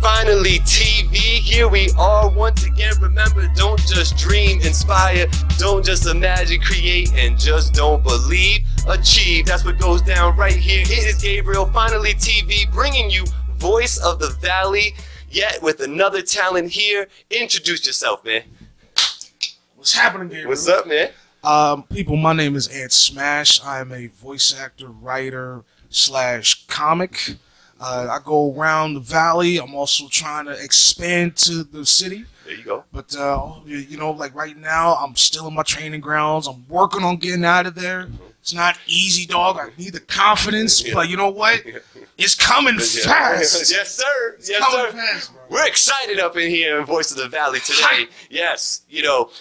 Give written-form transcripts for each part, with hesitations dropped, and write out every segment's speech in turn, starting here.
Finally TV, here we are once again. Remember, don't just dream, inspire, don't just imagine, create, and just don't believe, achieve. That's what goes down right here. It is Gabriel, Finally TV, bringing you Voice of the Valley, yet with another talent here. Introduce yourself, man. What's happening, Gabriel? What's up, man? People, my name is Ant Smash. I am a voice actor, writer, / comic. I go around the valley. I'm also trying to expand to the city. There you go. But, like right now, I'm still in my training grounds. I'm working on getting out of there. It's not easy, dog. I need the confidence, but you know what? It's coming fast. Yes, sir. It's coming fast, bro. We're excited up in here in Voice of the Valley today. Yes,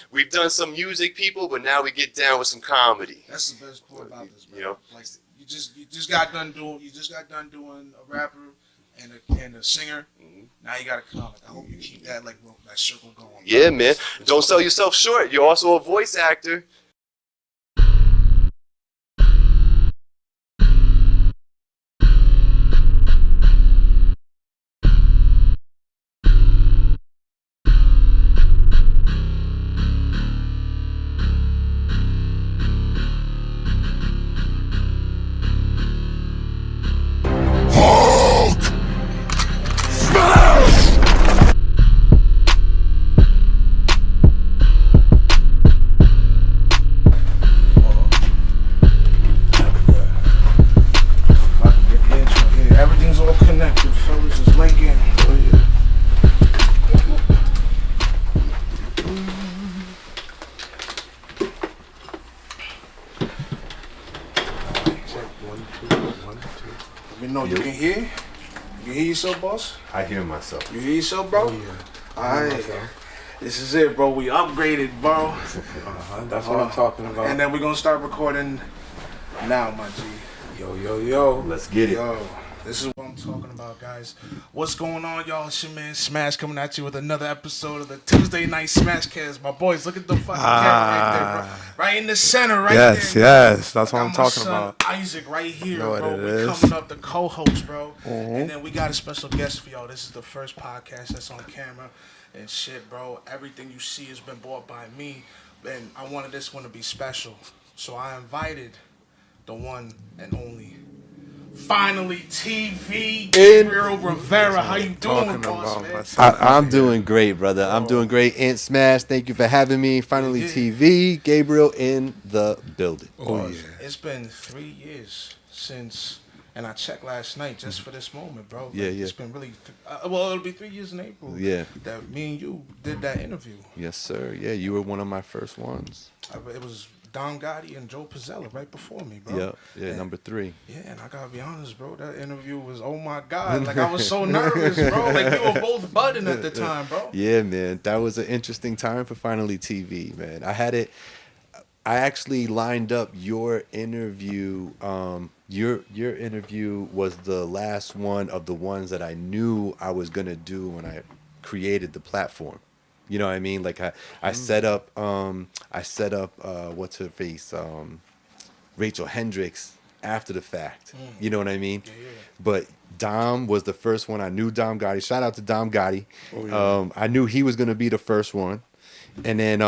we've done some music, people, but now we get down with some comedy. That's the best part about this, bro. You know? Like you just got done doing a rapper and a singer. Mm-hmm. Now you got a comic. I hope you keep that that circle going. Yeah, man. Don't sell yourself short. You're also a voice actor. Everything's all connected, fellas. Just link in. Let me know you can hear. You can hear yourself, boss? I hear myself. You hear yourself, bro? Oh, yeah. Alright. This is it, bro. We upgraded, bro. That's what I'm talking about. And then we're gonna start recording now, my G. Yo. Let's get it. Yo, this is what I'm talking about, guys. What's going on, y'all? It's your man Smash coming at you with another episode of the Tuesday Night Smashcast. My boys, look at the fucking camera right there, bro. Right in the center, right there. Yes, that's what I I'm got my talking son, about. Isaac right here, Know what bro. it We is. coming up, the co-host, bro. And then we got a special guest for y'all. This is the first podcast that's on camera and shit, bro. Everything you see has been bought by me, and I wanted this one to be special. So I invited the one and only Finally TV, Gabriel Rivera. How you doing, boss, man? I'm doing great, brother. I'm doing great. Ant Smash, thank you for having me. Finally TV, Gabriel in the building. Oh, yeah. It's been 3 years since, and I checked last night just for this moment, bro. Like, Yeah. It's been really, it'll be 3 years in April. Yeah. That me and you did that interview. Yes, sir. Yeah, you were one of my first ones. It was Don Gotti and Joe Pizzella right before me, bro. Yeah, and, number 3. Yeah, and I gotta be honest, bro. That interview was, oh my God. Like, I was so nervous, bro. Like, we were both budding at the time, bro. Yeah, man. That was an interesting time for Finally TV, man. I actually lined up your interview. Your interview was the last one of the ones that I knew I was gonna do when I created the platform. You know what I mean? Like I set up what's her face, Rachel Hendricks after the fact. You know what I mean? Yeah. But Dom was the first one. I knew Dom Gotti. Shout out to Dom Gotti. Oh, yeah. I knew he was gonna be the first one, and then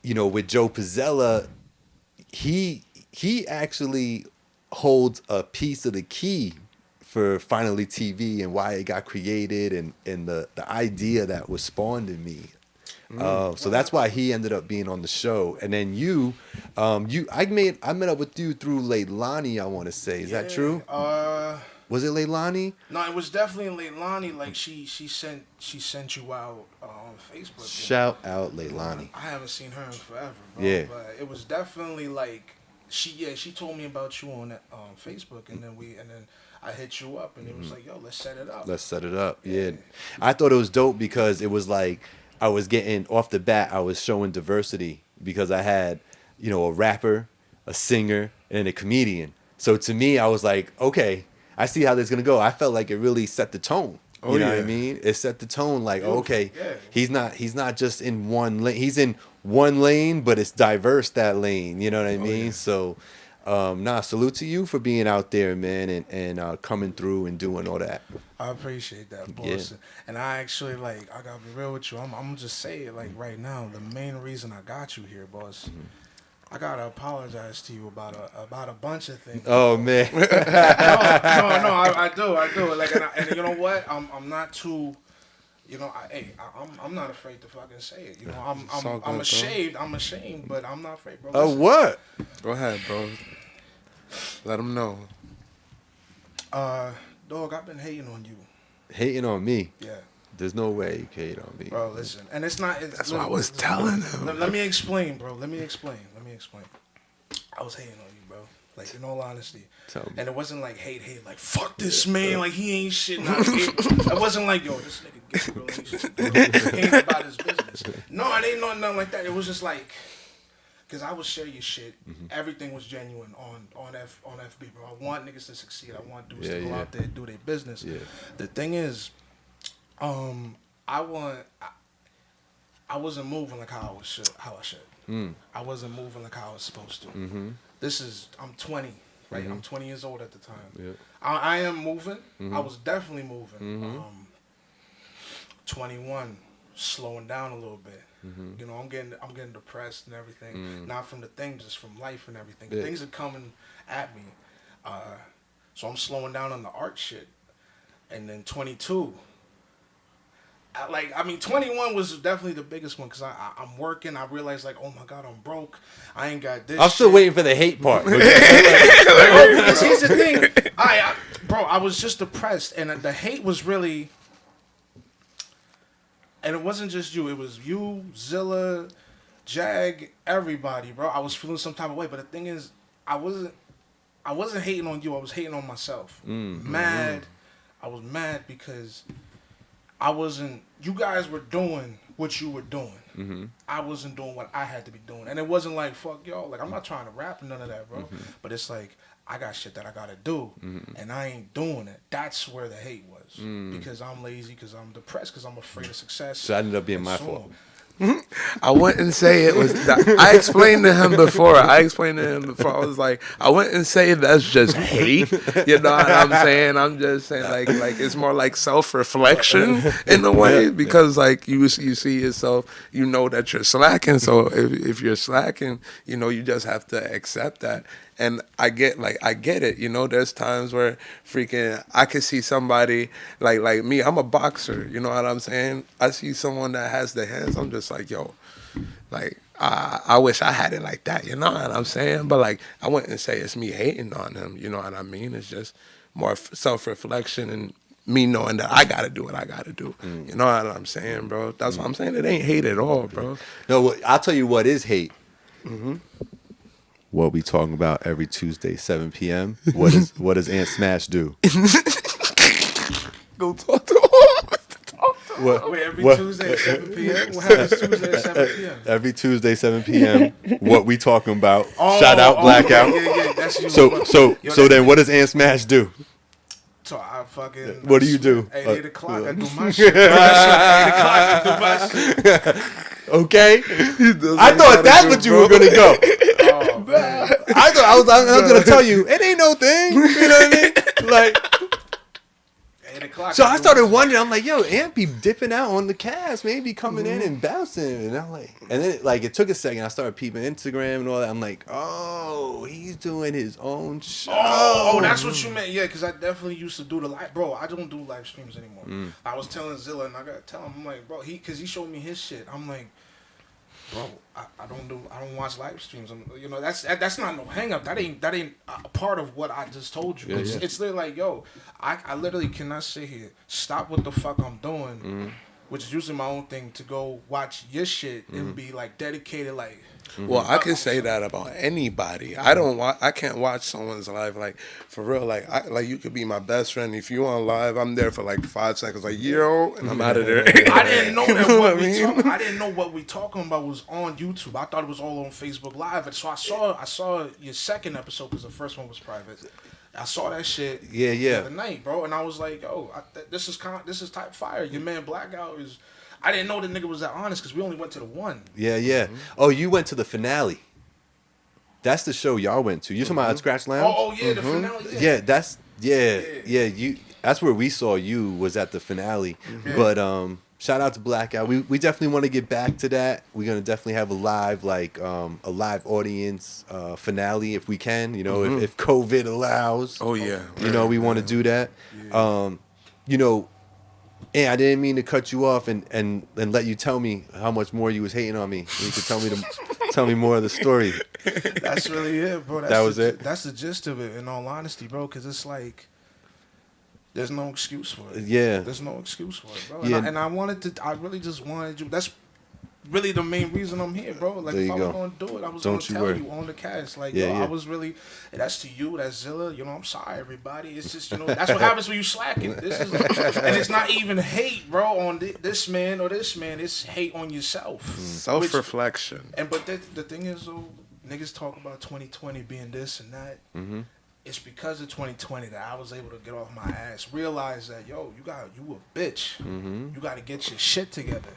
with Joe Pizzella, he actually holds a piece of the key for Finally TV and why it got created and the idea that was spawned in me. So that's why he ended up being on the show. And then I met up with you through Leilani, I want to say. Is that true? Was it Leilani? No, it was definitely Leilani. Like, she sent you out on Facebook. Shout out Leilani. I haven't seen her in forever, bro. Yeah. But it was definitely like she told me about you on Facebook, and then I hit you up, and it was like, yo, let's set it up. Let's set it up. Yeah. I thought it was dope because it was like I was getting off the bat, I was showing diversity because I had, a rapper, a singer, and a comedian. So to me, I was like, okay, I see how this is going to go. I felt like it really set the tone. You know what I mean? It set the tone like, okay, he's not just in one lane. He's in one lane, but it's diverse, that lane. You know what I mean? So salute to you for being out there, man, and coming through and doing all that. I appreciate that, boss. Yeah. And I actually, like, I gotta be real with you. I'm gonna just say it, like, right now. The main reason I got you here, boss, I gotta apologize to you about a bunch of things. Oh man. No, I do. Like, and you know what? I'm not too. You know, I'm not afraid to fucking say it. You know, I'm ashamed. I'm ashamed, but I'm not afraid, bro. Oh, what? Go ahead, bro. Let them know. Dog, I've been hating on you. Hating on me? Yeah. There's no way you can hate on me. Bro, listen. And it's not... That's what I was telling him. Let me explain, bro. Let me explain. I was hating on you, bro. Like, in all honesty. Tell me. And it wasn't like hate, like, fuck this man. Like, he ain't shit. It wasn't like, yo, this nigga Gabriel ain't shit. He ain't about his business. No, it ain't nothing like that. It was just like... Because I would share your shit. Everything was genuine on FB, bro. I want niggas to succeed. I want dudes to go out there and do their business. Yeah. The thing is, I wasn't moving like how I should. I wasn't moving like how I was supposed to. I'm 20, right? I'm 20 years old at the time. Yeah. I am moving. I was definitely moving. 21, slowing down a little bit. You know, I'm getting depressed and everything. Not from the thing, just from life and everything. Yeah. Things are coming at me. So I'm slowing down on the art shit. And then 22. 21 was definitely the biggest one because I'm working. I realized, like, oh my God, I'm broke. I ain't got this. I'm still waiting for the hate part. Because here's the thing. I was just depressed. And the hate was really... And it wasn't just you. It was you, Zilla, Jag, everybody, bro. I was feeling some type of way. But the thing is, I wasn't hating on you. I was hating on myself. Mad. I was mad because I wasn't... You guys were doing what you were doing. I wasn't doing what I had to be doing. And it wasn't like, fuck y'all. Like, I'm not trying to rap or none of that, bro. But it's like, I got shit that I got to do. And I ain't doing it. That's where the hate was. Because I'm lazy, because I'm depressed, because I'm afraid of success. So that ended up being my fault. I wouldn't say it was that. I explained to him before. I was like, I wouldn't say that's just hate. You know what I'm saying? I'm just saying like it's more like self-reflection in a way because like you see yourself, you know that you're slacking. So if you're slacking, you know, you just have to accept that. And I get it, you know, there's times where freaking I could see somebody like me, I'm a boxer, you know what I'm saying? I see someone that has the hands, I'm just like, yo, like I wish I had it like that, you know what I'm saying? But like I wouldn't say it's me hating on him, you know what I mean? It's just more self-reflection and me knowing that I gotta do what I gotta do. You know what I'm saying, bro? That's what I'm saying. It ain't hate at all, bro. No, I'll tell you what is hate. What we talking about every Tuesday, 7 p.m. What does Ant Smash do? Go talk to him. Wait, every Tuesday at 7 p.m.? What happens Tuesday at 7 p.m.? Every Tuesday, 7 p.m. What we talking about? Shout out, Blackout. Yeah, that's you. So then what does Ant Smash do? So I fucking... What do you do? 8 o'clock, I do my shit. 8 o'clock, I do my shit. Okay? I thought that's what you were going to go. Oh, man. I thought I was going to tell you, it ain't no thing. You know what I mean? Like... 8 o'clock. So I started wondering. I'm like, yo, Ant be dipping out on the cast, maybe coming in and bouncing, and I'm like, and then it took a second. I started peeping Instagram and all that. I'm like, oh, he's doing his own show. Oh, that's what you meant. Yeah, because I definitely used to do the live. Bro, I don't do live streams anymore. I was telling Zilla, and I gotta tell him, I'm like, bro, because he showed me his shit. I'm like, bro, I don't watch live streams. You know, that's not no hang up. That ain't a part of what I just told you. Yeah, it's literally like, yo, I literally cannot sit here, stop what the fuck I'm doing, which is usually my own thing, to go watch your shit and be like dedicated, like. Well, I can say that about anybody. I can't watch someone's live like for real. Like you could be my best friend. If you on live, I'm there for like 5 seconds, like yo, and I'm out of there. I didn't know that I didn't know what we talking about was on YouTube. I thought it was all on Facebook Live. And so I saw your second episode because the first one was private. I saw that shit the other night, bro, and I was like, yo, this is type fire. Your man Blackout is. I didn't know the nigga was that honest because we only went to the one. Yeah. Oh, you went to the finale. That's the show y'all went to. You talking about at Scratch Lounge? Oh yeah, the finale. Yeah, you. That's where we saw you, was at the finale. But shout out to Blackout. We definitely want to get back to that. We're gonna definitely have a live audience finale if we can. You know, if COVID allows. Oh yeah. You know, we want to do that. You know, and I didn't mean to cut you off and let you tell me how much more you was hating on me. You could tell me more of the story. That's really it, bro. That was it? That's the gist of it, in all honesty, bro. Because it's like, there's no excuse for it. Yeah. There's no excuse for it, bro. Yeah. And I really just wanted you. That's really the main reason I'm here, bro. Like, There if you I go. was gonna do it, I was Don't gonna you tell worry. you on the cast. Like, Yeah, yo, yeah. I was really. And that's to you. That's Zilla. You know, I'm sorry, everybody. It's just, you know, that's what happens when you slacking. This is, and it's not even hate, bro, on this man or this man. It's hate on yourself. Self-reflection. But the thing is, though, niggas talk about 2020 being this and that. It's because of 2020 that I was able to get off my ass. Realize that, yo, you a bitch. You got to get your shit together.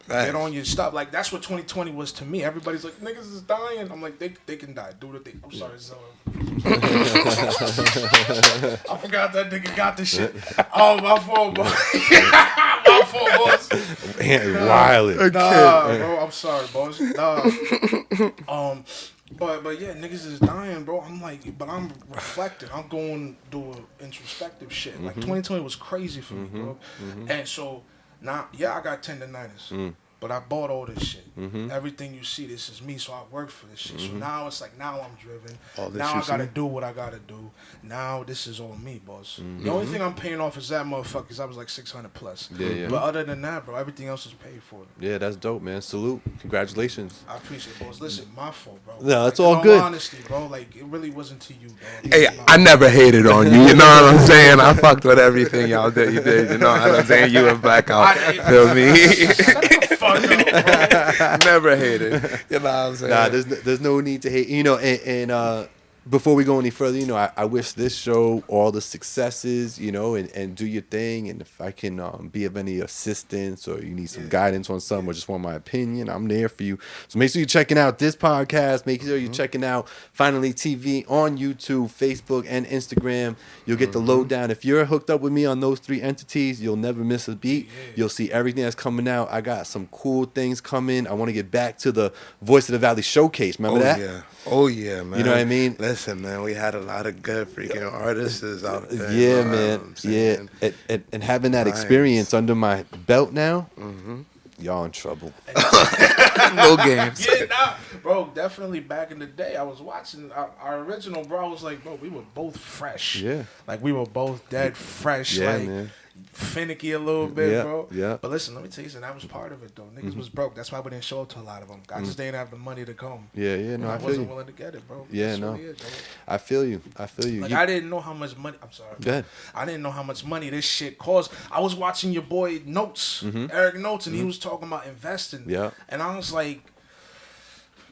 Facts. Get on your stuff. Like, that's what 2020 was to me. Everybody's like, niggas is dying. I'm like, they can die. Do the thing. I'm sorry, Zoe. I forgot that nigga got this shit. Oh, my fault, bro. My fault, boss. Wildin'. Nah, bro. I'm sorry, boss. Nah. But yeah, niggas is dying, bro. I'm like, but I'm reflecting. I'm going through introspective shit. Like, 2020 was crazy for me, bro. And so now, yeah, I got tendonitis. But I bought all this shit. Everything you see, this is me. So I worked for this shit. So now it's like, now I'm driven. Now I gotta do what I gotta do. Now this is on me, boss. The only thing I'm paying off is that motherfucker, because I was like 600 plus. Yeah. But other than that, bro, everything else is paid for. Yeah, that's dope, man. Salute. Congratulations. I appreciate it, boss. Listen, my fault, bro. No, it's in all good. Honesty, bro. Like, it really wasn't to you, dog. Hey, I never hated on you. You know what I'm saying? I fucked with everything y'all did. You did. You know what I'm saying? You and Blackout. Feel me? Shut the fuck up, bro. Never hated. You know what I'm saying? Nah, there's no need to hate. You know, and before we go any further, you know, I wish this show all the successes, you know, and do your thing. And if I can be of any assistance, or you need some guidance on something, or just want my opinion, I'm there for you. So make sure you're checking out this podcast. Make sure you're checking out Finally TV on YouTube, Facebook, and Instagram. You'll get the lowdown. If you're hooked up with me on those 3 entities, you'll never miss a beat. You'll see everything that's coming out. I got some cool things coming. I want to get back to the Voice of the Valley showcase. Remember that? Yeah. Oh yeah, man. You know what I mean? Listen, man, we had a lot of good freaking artists out there. Yeah, you know man. what I'm saying? Yeah, and having that experience under my belt now, y'all in trouble. No games. Yeah, nah, bro, definitely back in the day, I was watching our original, bro. I was like, bro, we were both fresh. Yeah. Like, we were both dead fresh. Yeah, like, man. finicky a little bit, Yeah, bro. yeah. But listen, let me tell you something. That was part of it, though. Niggas was broke. That's why we didn't show up to a lot of them. I just didn't have the money to come. Yeah, And no, I I feel wasn't you. willing to get it, bro. Yeah, That's no. really it, bro. I feel you. Like, You- I didn't know how much money. I'm sorry. Go ahead. I didn't know how much money this shit cost. I was watching your boy Notes, Eric Notes, and he was talking about investing. Yeah. And I was like,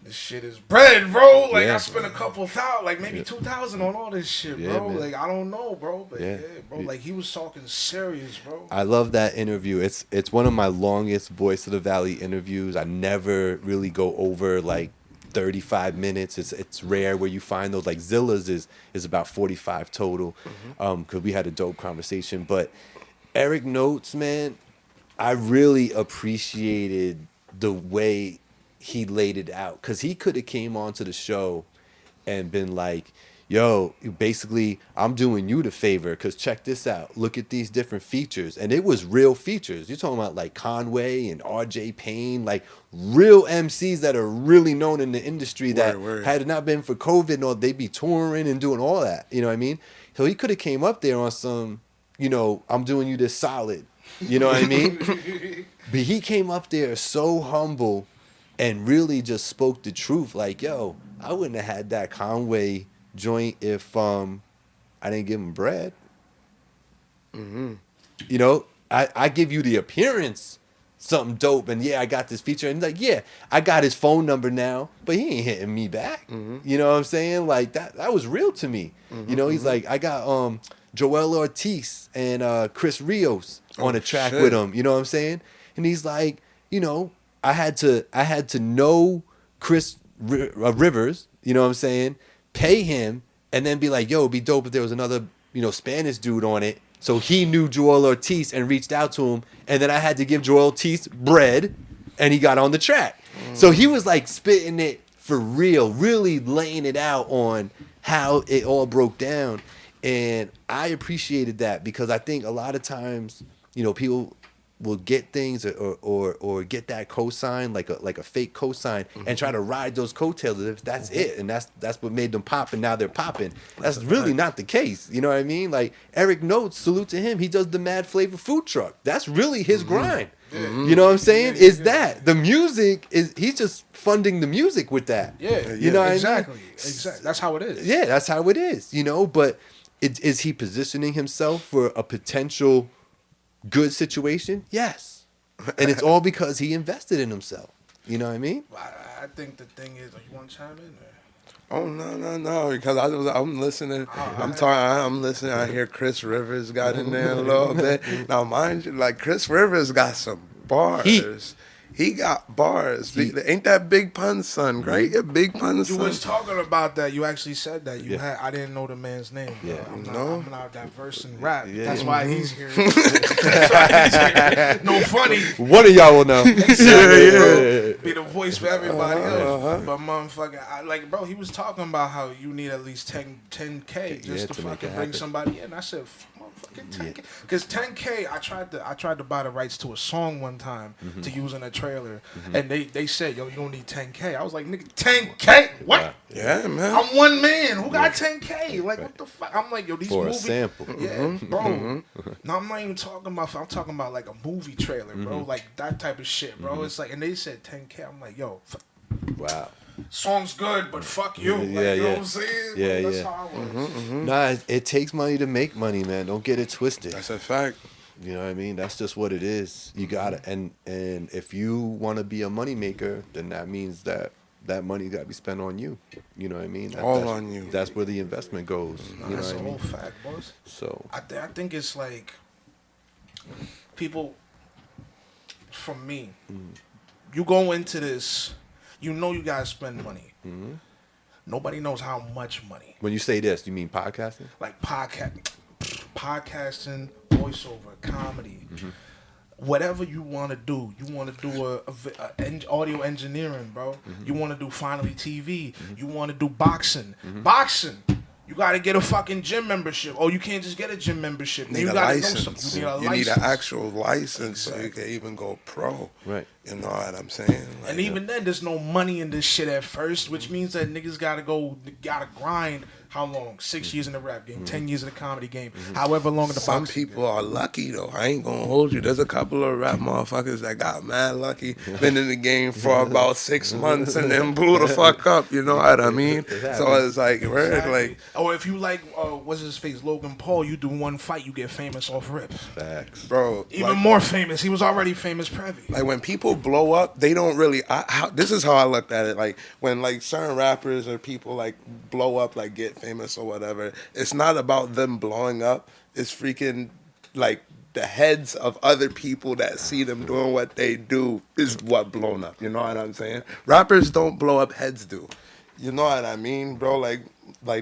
this shit is bread, bro. Like, Yeah. I spent a couple thousand, like maybe 2,000 on all this shit, Yeah, bro. man. Like, I don't know, bro. But Yeah. yeah, bro. Like, he was talking serious, bro. I love that interview. It's one of my longest Voice of the Valley interviews. I never really go over like 35 minutes. It's rare where you find those. Like Zilla's is about 45 total, because we had a dope conversation. But Eric Notes, man, I really appreciated the way he laid it out, because he could have came onto the show and been like, yo, basically, I'm doing you the favor, because check this out. Look at these different features. And it was real features. You're talking about like Conway and RJ Payne, like real MCs that are really known in the industry that Word. had it not been for COVID, or they'd be touring and doing all that. You know what I mean? So he could have came up there on some, you know, I'm doing you this solid. You know what I mean? But he came up there so humble and really just spoke the truth. Like, yo, I wouldn't have had that Conway joint if I didn't give him bread. You know, I give you the appearance, something dope, and yeah, I got this feature, and like, yeah, I got his phone number now, but he ain't hitting me back. You know what I'm saying? Like, that was real to me. You know, he's like, I got Joel Ortiz and Chris Rios on a track shit. with him. You know what I'm saying? And he's like, you know, I had to know Chris Rivers, you know what I'm saying, pay him, and then be like, yo, it'd be dope if there was another, Spanish dude on it. So he knew Joel Ortiz and reached out to him, and then I had to give Joel Ortiz bread, and he got on the track. So he was like spitting it for real, really laying it out on how it all broke down. And I appreciated that because I think a lot of times, people will get things or get that cosign, like a fake cosign, and try to ride those coattails as if that's it, and that's what made them pop, and now they're popping. That's really not the case. You know what I mean? Like Eric Notes, salute to him. He does the Mad Flavor food truck. That's really his grind. You know what I'm saying? Is that the music he's just funding the music with that. You know what exactly. I mean? Exactly. That's how it is. Yeah, that's how it is, but is he positioning himself for a potential good situation? Yes. And it's all because he invested in himself. You know what I mean? I think the thing is, you want to chime in? Oh no! Because I'm listening. I'm listening. I hear Chris Rivers got in there a little bit. Now, mind you, like Chris Rivers got some bars. He got bars. Ain't that Big Pun's son, right? Yeah, Big Pun's son. You was talking about that. You actually said that. I didn't know the man's name. Yeah. I'm not diverse in rap. Yeah. That's why he's here. No funny. One of y'all will know. Be the voice for everybody else. But motherfucker, bro, he was talking about how you need at least 10K just to fucking bring somebody in. I said, motherfucking 10K. Because 10K, I tried to buy the rights to a song one time to use in a trailer, and they said, yo, you don't need 10K. I was like, nigga, 10K? What? Yeah, man. I'm one man. Who got 10K? Like, what the fuck? I'm like, yo, these For movies. a sample. Yeah, bro. No, I'm not even talking about. I'm talking about like a movie trailer, bro. Like that type of shit, bro. It's like, and they said 10K. I'm like, yo, Wow. song's good, but fuck you. Like, you know what I'm saying? Yeah, That's how I was. Nah, it takes money to make money, man. Don't get it twisted. That's a fact. You know what I mean? That's just what it is. You gotta, and if you want to be a money maker, then that means that money got to be spent on you. You know what I mean? That's on you. That's where the investment goes. You That's know a what I whole mean? fact, boss. So I think it's like people. For me, you go into this, you know you gotta spend money. Nobody knows how much money. when you say this, you mean podcasting? Like podcasting, voiceover, comedy, whatever you want to do. You want to do audio engineering, bro. You want to do FinallyTV. You want to do boxing. Boxing. You got to get a fucking gym membership. Or you can't just get a gym membership. You need a license. You need an actual license so you can even go pro. Right. You know what I'm saying? Like, And even then, there's no money in this shit at first, which means that niggas gotta grind. How long? 6 years in the rap game, 10 years in the comedy game, however long in the some boxing people are lucky though. I ain't gonna hold you. There's a couple of rap motherfuckers that got mad lucky, been in the game for about 6 months and then blew the fuck up. You know what I mean? So it's like, Exactly. Or if you like, what's his face, Logan Paul, you do one fight, you get famous off rip. Facts. bro, Even like, more famous. He was already famous prevy. like when people blow up, they don't really. This is how I looked at it. Like when like certain rappers or people like blow up, like get famous or whatever. It's not about them blowing up. It's freaking like the heads of other people that see them doing what they do is what blown up. You know what I'm saying? Rappers don't blow up, heads do. You know what I mean, bro? Like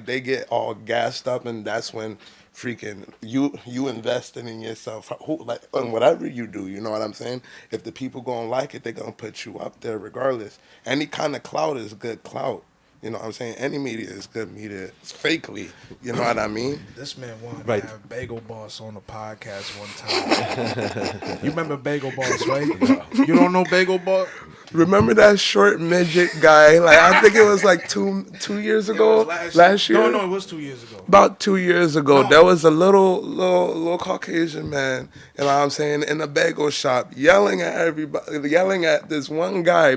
they get all gassed up, and that's when freaking you investing in yourself, on whatever you do. You know what I'm saying? If the people gonna like it, they gonna put you up there regardless. Any kind of clout is good clout. You know what I'm saying? Any media is good media. It's fakely. You know what I mean? This man wanted Right. to have Bagel Boss on the podcast one time. You remember Bagel Boss, right? You don't know Bagel Boss? Remember that short midget guy? Like I think it was like two years ago, last year. No, it was 2 years ago. About 2 years ago, No. there was a little Caucasian man, you know what I'm saying, in a bagel shop, yelling at everybody, yelling at this one guy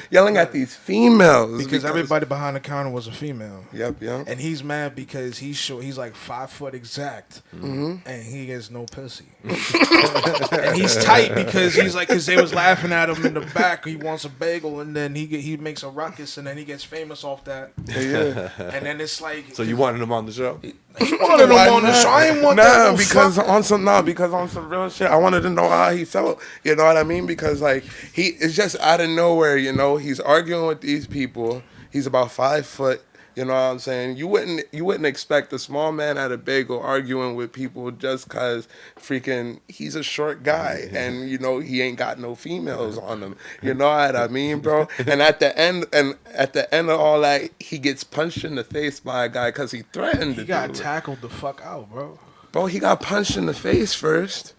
yelling at these females Because everybody everybody behind the counter was a female. Yep. And he's mad because he's short. He's like 5 foot exact, and he gets no pussy. And he's tight because he's like, because they was laughing at him in the back. He wants a bagel, and then he makes a ruckus, and then he gets famous off that. Yeah. And then it's like, So you wanted him on the show? he wanted him on the show. I ain't want that. No because fuck. on some real shit. I wanted to know how he felt. You know what I mean? Because like it's just out of nowhere. You know, he's arguing with these people. He's about 5 foot. You know what I'm saying? You wouldn't expect a small man at a bagel arguing with people just cause freaking he's a short guy and you know he ain't got no females on him. You know what I mean, bro? And at the end of all that, he gets punched in the face by a guy cause he threatened. He got tackled the fuck out, bro. Bro, he got punched in the face first.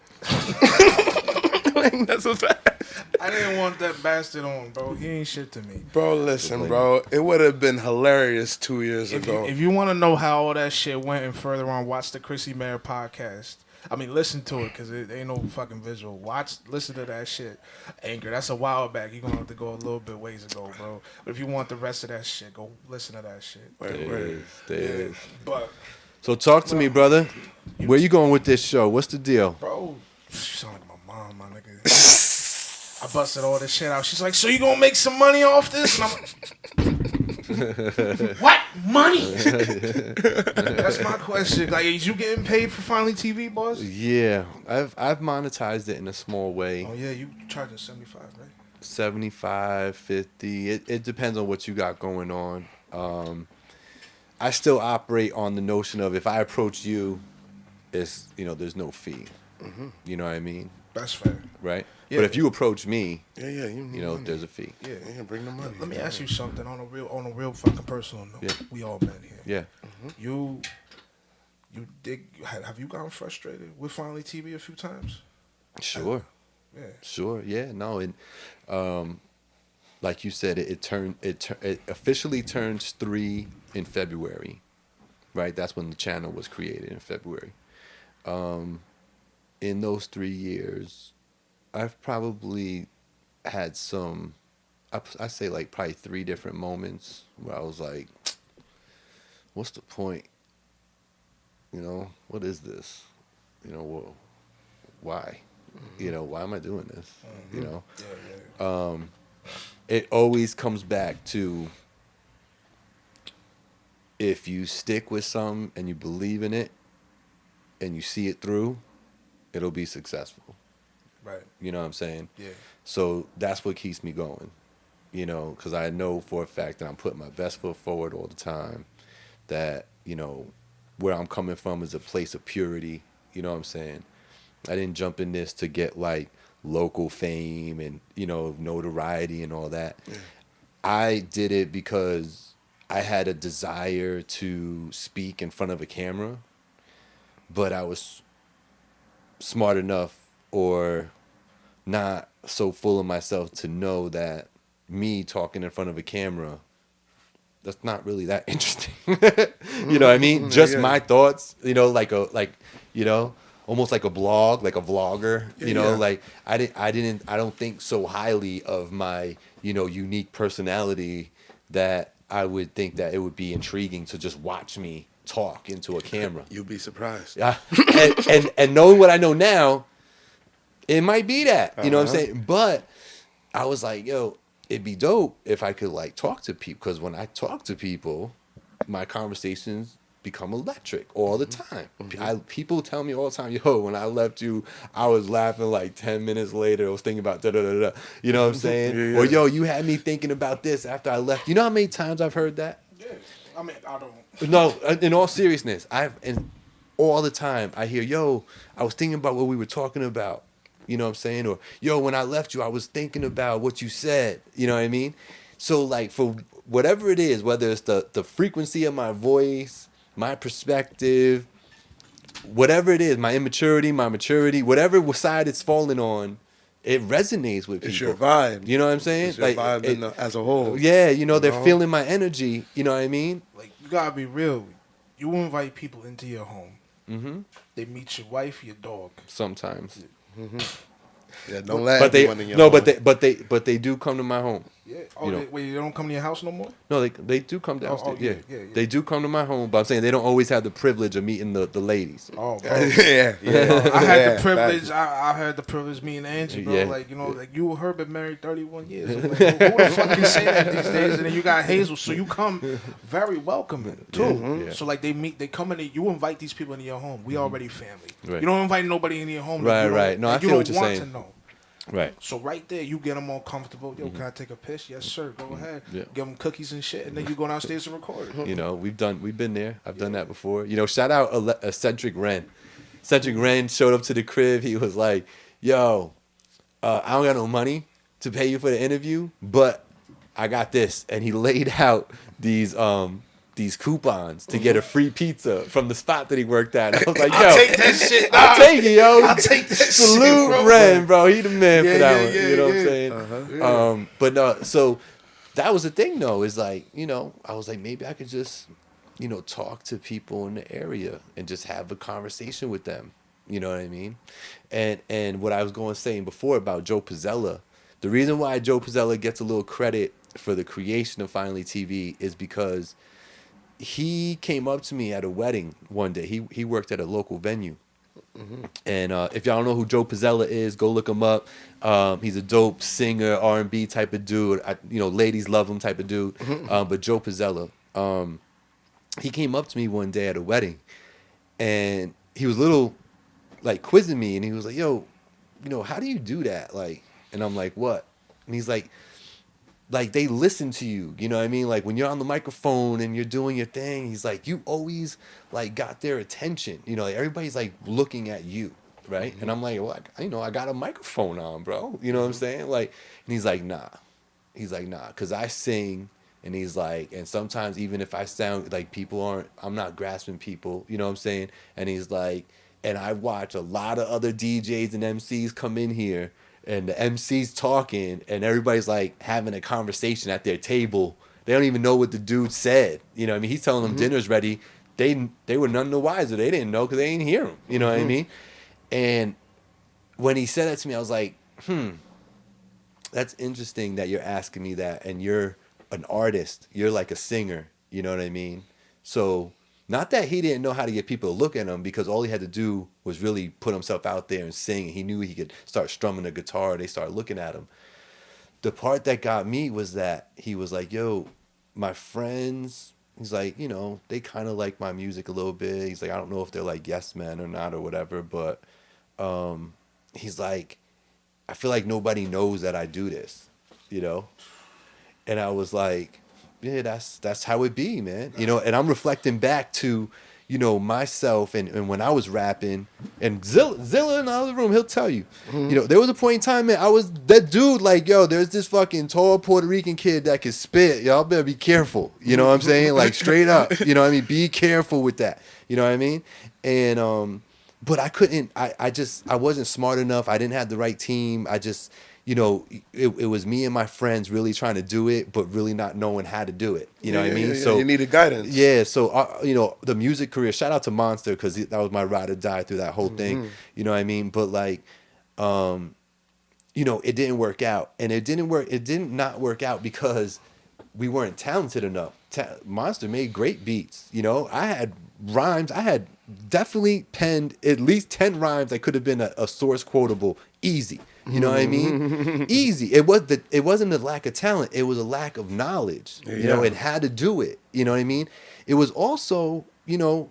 Like, that's a fact. I didn't want that bastard on, bro. He ain't shit to me. Bro, listen, bro. It would have been hilarious 2 years ago. If you want to know how all that shit went and further on, watch the Chrissy Mayer podcast. I mean, listen to it because it ain't no fucking visual. Listen to that shit. Anchor, that's a while back. You're going to have to go a little bit ways ago, bro. But if you want the rest of that shit, go listen to that shit. There it is. But, So talk to me, brother. Where you going with this show? What's the deal? bro, you sound like my mom, my nigga. I busted all this shit out. She's like, so you gonna make some money off this? And I'm like, what money? That's my question. Like, is you getting paid for Finally TV, boss? Yeah, I've monetized it in a small way. Oh yeah, you charging 75, right? 75, 50. It depends on what you got going on. I still operate on the notion of if I approach you, it's there's no fee. You know what I mean? That's fair. Right? Yeah. But if you approach me, you there's a fee. Yeah, bring the money. Let me ask you something on a real fucking personal note. Yeah. We all men here. Yeah. You have you gotten frustrated with Finally TV a few times? Sure. Yeah. Sure. Yeah. No. And like you said, it officially turns 3 in February. Right. That's when the channel was created in February. In those 3 years, I've probably had some, I say like probably 3 different moments where I was like, what's the point? What is this? Why? Why am I doing this? Yeah. It always comes back to if you stick with something and you believe in it and you see it through, it'll be successful. Right. You know what I'm saying? Yeah. So that's what keeps me going, because I know for a fact that I'm putting my best foot forward all the time, that, where I'm coming from is a place of purity. You know what I'm saying? I didn't jump in this to get like local fame and, notoriety and all that. Yeah. I did it because I had a desire to speak in front of a camera, but I was smart enough or not so full of myself to know that me talking in front of a camera, that's not really that interesting. You know what I mean? Just my thoughts, almost like a blog, like a vlogger, like I don't think so highly of my, unique personality that I would think that it would be intriguing to just watch me talk into a camera. You'd be surprised. Yeah. And knowing what I know now, it might be that, you know what I'm saying? But I was like, yo, it'd be dope if I could like talk to people, because when I talk to people, my conversations become electric all the time. People tell me all the time, yo, when I left you, I was laughing like 10 minutes later. I was thinking about da-da-da-da. You know what I'm saying? Or, yo, you had me thinking about this after I left. You know how many times I've heard that? Yeah. I mean, I don't. No, in all seriousness, all the time I hear, yo, I was thinking about what we were talking about. You know what I'm saying? Or, yo, when I left you, I was thinking about what you said. You know what I mean? So, like, for whatever it is, whether it's the frequency of my voice, my perspective, whatever it is, my immaturity, my maturity, whatever side it's falling on, it resonates with people. It's your vibe. You know what I'm saying? It's your vibe as a whole. Yeah, they're feeling my energy. You know what I mean? Like, you gotta be real. You invite people into your home. Mm-hmm. They meet your wife, your dog. Sometimes. Mm-hmm. Yeah, don't let but everyone in your home. But they do come to my home. Yeah. Oh, You know. wait, they don't come to your house no more? No, they do come downstairs. yeah, yeah. yeah. They do come to my home, but I'm saying they don't always have the privilege of meeting the ladies. Oh, bro. yeah. I had Yeah, the privilege. I had the privilege. Me and Angie, bro. Yeah. Like like you and her been married 31 years. I'm like, who the fuck can say that these days? And then you got Hazel, so you come very welcoming too. Yeah. So like they come in. You invite these people into your home. We already family. Right. You don't invite nobody into your home. that you don't- Right. No, that I you feel don't what you're want saying. to know. Right. So right there, you get them all comfortable. Yo, can I take a piss? Yes, sir. Go ahead. Yeah. Give them cookies and shit, and then you go downstairs and record. You know, we've been there. I've done that before. You know, shout out Cedric Wren. Cedric Wren showed up to the crib. He was like, "Yo, I don't got no money to pay you for the interview, but I got this." And he laid out these coupons to get a free pizza from the spot that he worked at. And I was like, "Yo, I'll take that shit. I'll take it, yo. I'll take that shit, Salute bro. Ren, bro. He the man Yeah, for that yeah, one. yeah, You know yeah. what I'm saying? Yeah. But no, so that was the thing though, is like, you know, I was like, maybe I could just, you know, talk to people in the area and just have a conversation with them. You know what I mean? And what I was saying before about Joe Pizzella, the reason why Joe Pizzella gets a little credit for the creation of Finally TV is because he came up to me at a wedding one day. He worked at a local venue. And if y'all don't know who Joe Pizzella is, go look him up. He's a dope singer, R&B type of dude. Ladies love him type of dude. But Joe Pizzella, he came up to me one day at a wedding, and he was a little like quizzing me, and he was like, "Yo, you know, how do you do that?" Like, and I'm like, "What?" And he's like they listen to you, you know what I mean? Like when you're on the microphone and you're doing your thing, he's like, you always like got their attention. You know, like, everybody's like looking at you, right? And I'm like, well, I got a microphone on, bro. You know what I'm saying? Like, and he's like, nah. He's like, nah, because I sing, and he's like, and sometimes even if I sound like I'm not grasping people, you know what I'm saying? And he's like, and I watch a lot of other DJs and MCs come in here, and the MC's talking, and everybody's like having a conversation at their table. They don't even know what the dude said. You know what I mean? He's telling them dinner's ready. They were none the wiser. They didn't know because they didn't hear him. You know what I mean? And when he said that to me, I was like, that's interesting that you're asking me that, and you're an artist. You're like a singer. You know what I mean? So not that he didn't know how to get people to look at him, because all he had to do was really put himself out there and sing. He knew he could start strumming a guitar. They started looking at him. The part that got me was that he was like, yo, my friends, he's like, you know, they kind of like my music a little bit. He's like, I don't know if they're like yes men or not or whatever, but he's like, I feel like nobody knows that I do this, you know? And I was like, yeah, that's how it be, man. You know, and I'm reflecting back to, you know, myself and when I was rapping, and Zilla in the other room, he'll tell you, you know, there was a point in time, man, I was that dude, like, yo, there's this fucking tall Puerto Rican kid that can spit. Y'all better be careful. You know what I'm saying? Like, straight up, you know what I mean? Be careful with that. You know what I mean? And, but I couldn't, I wasn't smart enough. I didn't have the right team. I just, you know, it was me and my friends really trying to do it, but really not knowing how to do it. You know what I mean? So you needed guidance. Yeah. So, you know, the music career, shout out to Monster, because that was my ride or die through that whole thing. You know what I mean? But like, you know, it didn't work out, and it did not work out because we weren't talented enough. Monster made great beats. You know, I had rhymes. I had definitely penned at least 10 rhymes that could have been a source quotable easy. You know what I mean? Easy. It wasn't a lack of talent. It was a lack of knowledge. You know, it had to do it. You know what I mean? It was also, you know,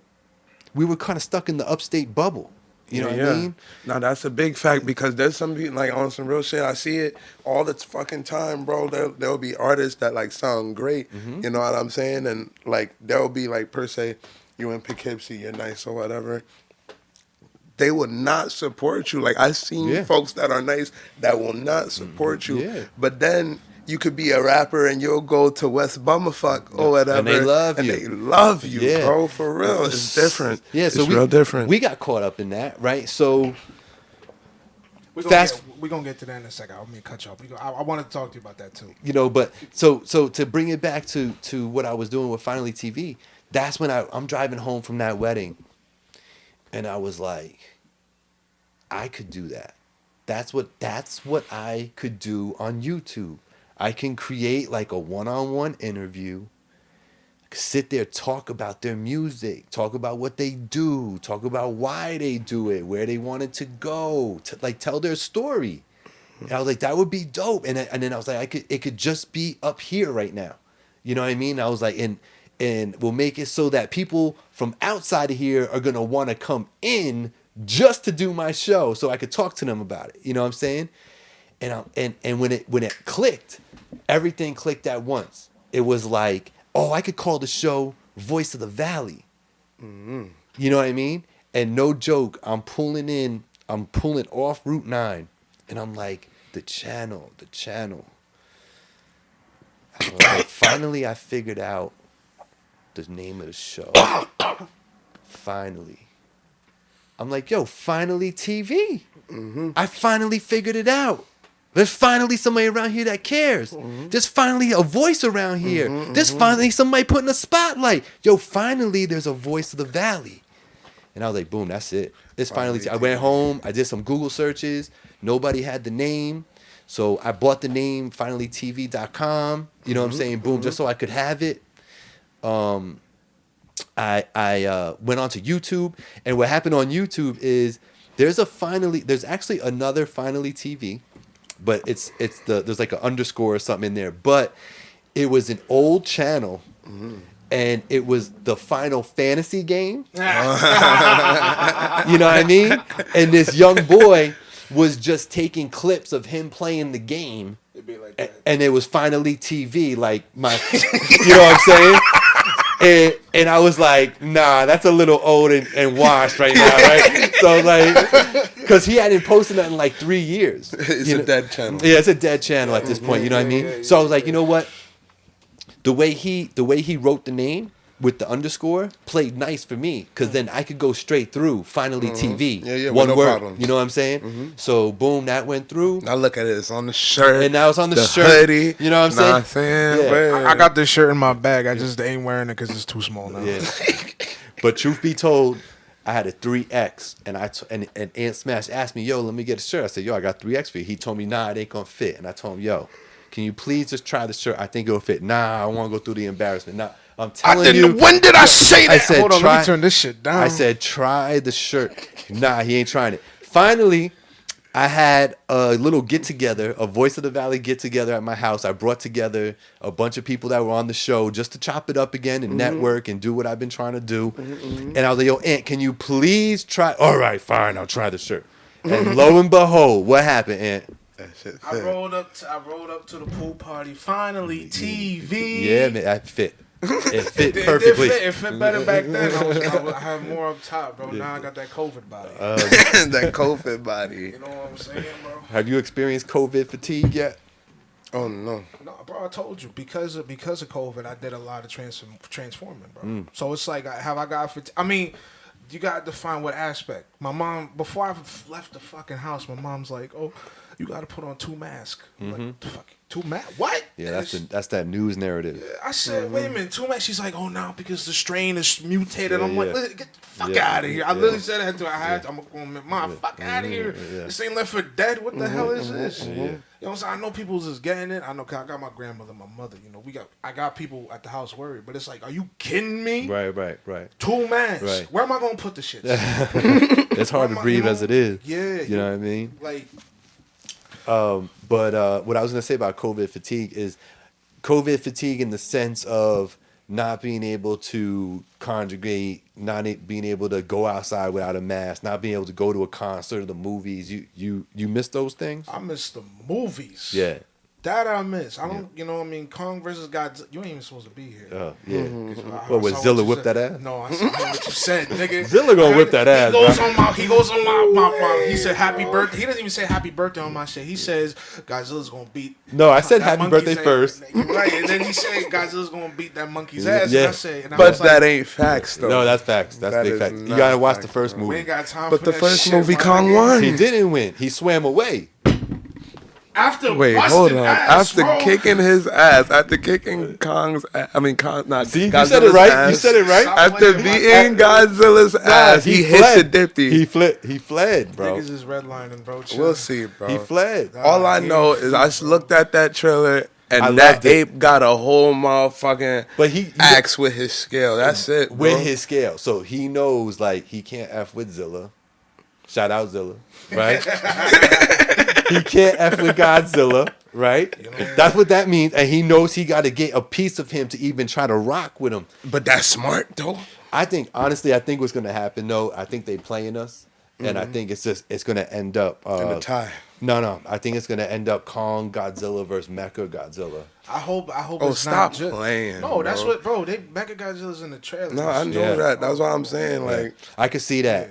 we were kind of stuck in the upstate bubble. You know what I mean? No, that's a big fact, because there's some people, like, on some real shit, I see it all the fucking time, bro. There'll be artists that, like, sound great, you know what I'm saying? And, like, there'll be, like, per se, you in Poughkeepsie, you're nice or whatever. They will not support you. Like, I've seen folks that are nice that will not support you. Yeah. But then you could be a rapper and you'll go to West Bummerfuck or whatever. And they love you. And they love you, bro, for real. It's different. Yeah, so it's real different. We got caught up in that, right? So We're gonna get to that in a second. I don't mean to cut you off. I wanted to talk to you about that too. You know, but so to bring it back to what I was doing with Finally TV, that's when I'm driving home from that wedding, and I was like, I could do that. That's what I could do on YouTube. I can create like a one-on-one interview, sit there, talk about their music, talk about what they do, talk about why they do it, where they wanted to go, like tell their story. And I was like, that would be dope. And then I was like, it could just be up here right now. You know what I mean? I was like, and we'll make it so that people from outside of here are gonna want to come in just to do my show, so I could talk to them about it. You know what I'm saying? And when it clicked, everything clicked at once. It was like, oh, I could call the show Voice of the Valley. Mm-hmm. You know what I mean? And no joke, I'm pulling off Route 9, and I'm like, the channel. I was like, finally, I figured out the name of the show. Finally. I'm like, yo, FinallyTV. Mm-hmm. I finally figured it out. There's finally somebody around here that cares. Mm-hmm. There's finally a voice around here. Mm-hmm, there's finally somebody putting a spotlight. Yo, finally there's a Voice of the Valley. And I was like, boom, that's it. It's finally. I went home. I did some Google searches. Nobody had the name. So I bought the name, FinallyTV.com. You know what I'm saying? Boom, just so I could have it. I went onto YouTube. And what happened on YouTube is there's actually another FinallyTV. But there's like an underscore or something in there. But it was an old channel, and it was the Final Fantasy game. You know what I mean? And this young boy was just taking clips of him playing the game, like and it was FinallyTV, like my, you know what I'm saying? And I was like, nah, that's a little old and washed right now, right? So like, because he hadn't posted that in like 3 years. It's a dead channel. Yeah, it's a dead channel at this point. You know what I mean? So I was like, you know what? The way he wrote the name with the underscore played nice for me, because then I could go straight through FinallyTV. Yeah, one no word. problems. You know what I'm saying? So boom, that went through. Now look at it. It's on the shirt. And now it's on the shirt. Hoodie. You know what I'm saying? Yeah. I got this shirt in my bag. I just ain't wearing it because it's too small now. Yeah. But truth be told, I had a 3X, and Aunt Smash asked me, yo, let me get a shirt. I said, yo, I got 3X for you. He told me, nah, it ain't gonna fit. And I told him, yo, can you please just try the shirt? I think it'll fit. Nah, I want to go through the embarrassment. Nah, I'm telling you. When did I say that? I said, hold on, let me turn this shit down. I said, try the shirt. Nah, he ain't trying it. Finally, I had a little get-together, a Voice of the Valley get-together at my house. I brought together a bunch of people that were on the show just to chop it up again and network and do what I've been trying to do. And I was like, yo, Aunt, can you please try? All right, fine, I'll try the shirt. And lo and behold, what happened, Aunt? I rolled up to the pool party. FinallyTV. Yeah, man, that fit. It fit perfectly. It fit better back then. I had more up top, bro. Now I got that COVID body. That COVID body. You know what I'm saying, bro? Have you experienced COVID fatigue yet? Oh no. No, bro. I told you because of COVID, I did a lot of transforming, bro. So it's like, have I got fatigue? I mean, you got to define what aspect. My mom, before I left the fucking house, my mom's like, "Oh, you got to put on 2 masks." I'm like, the fuck, 2 masks? What? Yeah, that's that news narrative. I said, wait a minute, 2 masks? She's like, oh, no, because the strain is mutated. Yeah, I'm like, get the fuck out of here. I literally said that to her. I'm going, Mom, fuck out of here. This ain't left for dead. What the hell is this? You know what I'm saying? I know people just getting it. I know, cause I got my grandmother, my mother. You know, I got people at the house worried. But it's like, are you kidding me? Right. 2 masks. Right. Where am I going to put the shit? It's hard to breathe as it is. Yeah. You know what I mean? Like, but what I was going to say about COVID fatigue is COVID fatigue in the sense of not being able to conjugate, not being able to go outside without a mask, not being able to go to a concert or the movies. You miss those things? I miss the movies. Yeah. That I miss. I don't, you know what I mean? Kong versus Godzilla. You ain't even supposed to be here. Yeah. What, was Zilla whip that ass? No, I saw what you said, nigga. Zilla gonna whip that ass, He goes on my he said happy birthday. He doesn't even say happy birthday on my shit. He says Godzilla's gonna beat. No, I said happy birthday first. Right, and then he said Godzilla's gonna beat that monkey's ass. Yeah. And I said, But that ain't facts, though. No, that's facts. That's big facts. You gotta watch the first movie. We ain't got time but for the that first shit, movie, Kong won. He didn't win. He swam away. Wait, hold on. After kicking his ass, after kicking Kong's ass, not See, Godzilla's you said it right. ass, You said it right. After beating Godzilla's ass, he hit the dipty. He fled, bro. Niggas is redlining, bro. Chill. We'll see, bro. He fled. All I know is I looked at that trailer I And that loved it. ape got a whole motherfucking But he axe with his scale. That's it, bro. with his scale, so he knows like he can't f with Zilla. Shout out Zilla, right? He can't f with Godzilla, right? That's what that means, and he knows he got to get a piece of him to even try to rock with him. But that's smart, though. I think honestly, I think what's gonna happen though. I think they playing us, and I think it's gonna end up In a tie. No, I think it's gonna end up Kong Godzilla versus Mecha Godzilla. I hope. Oh, it's stop not just, playing, No, that's bro. what, bro. Mecha Godzilla's in the trailer. No, I know Yeah. that. That's what I'm saying. Like, I could see that.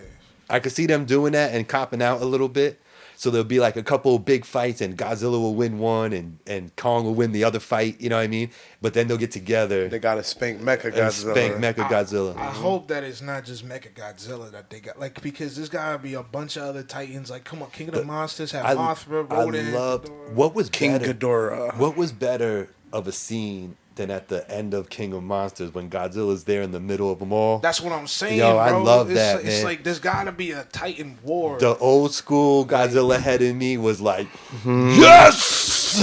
I could see them doing that and copping out a little bit. So there'll be like a couple big fights, and Godzilla will win one, and Kong will win the other fight. You know what I mean? But then they'll get together they gotta spank Mecha and Godzilla. spank Mecha Godzilla. I hope that it's not just Mecha Godzilla that they got, like, because there's gotta be a bunch of other Titans. Like, come on, King of the Monsters have Mothra, Rodan. loved what was King better. Ghidorah. What was better of a scene than at the end of King of Monsters when Godzilla's there in the middle of them all? That's what I'm saying, Yo, bro. I love it's that, like, It's man. like there's gotta be a Titan war. The old school Godzilla head in me was like, yes,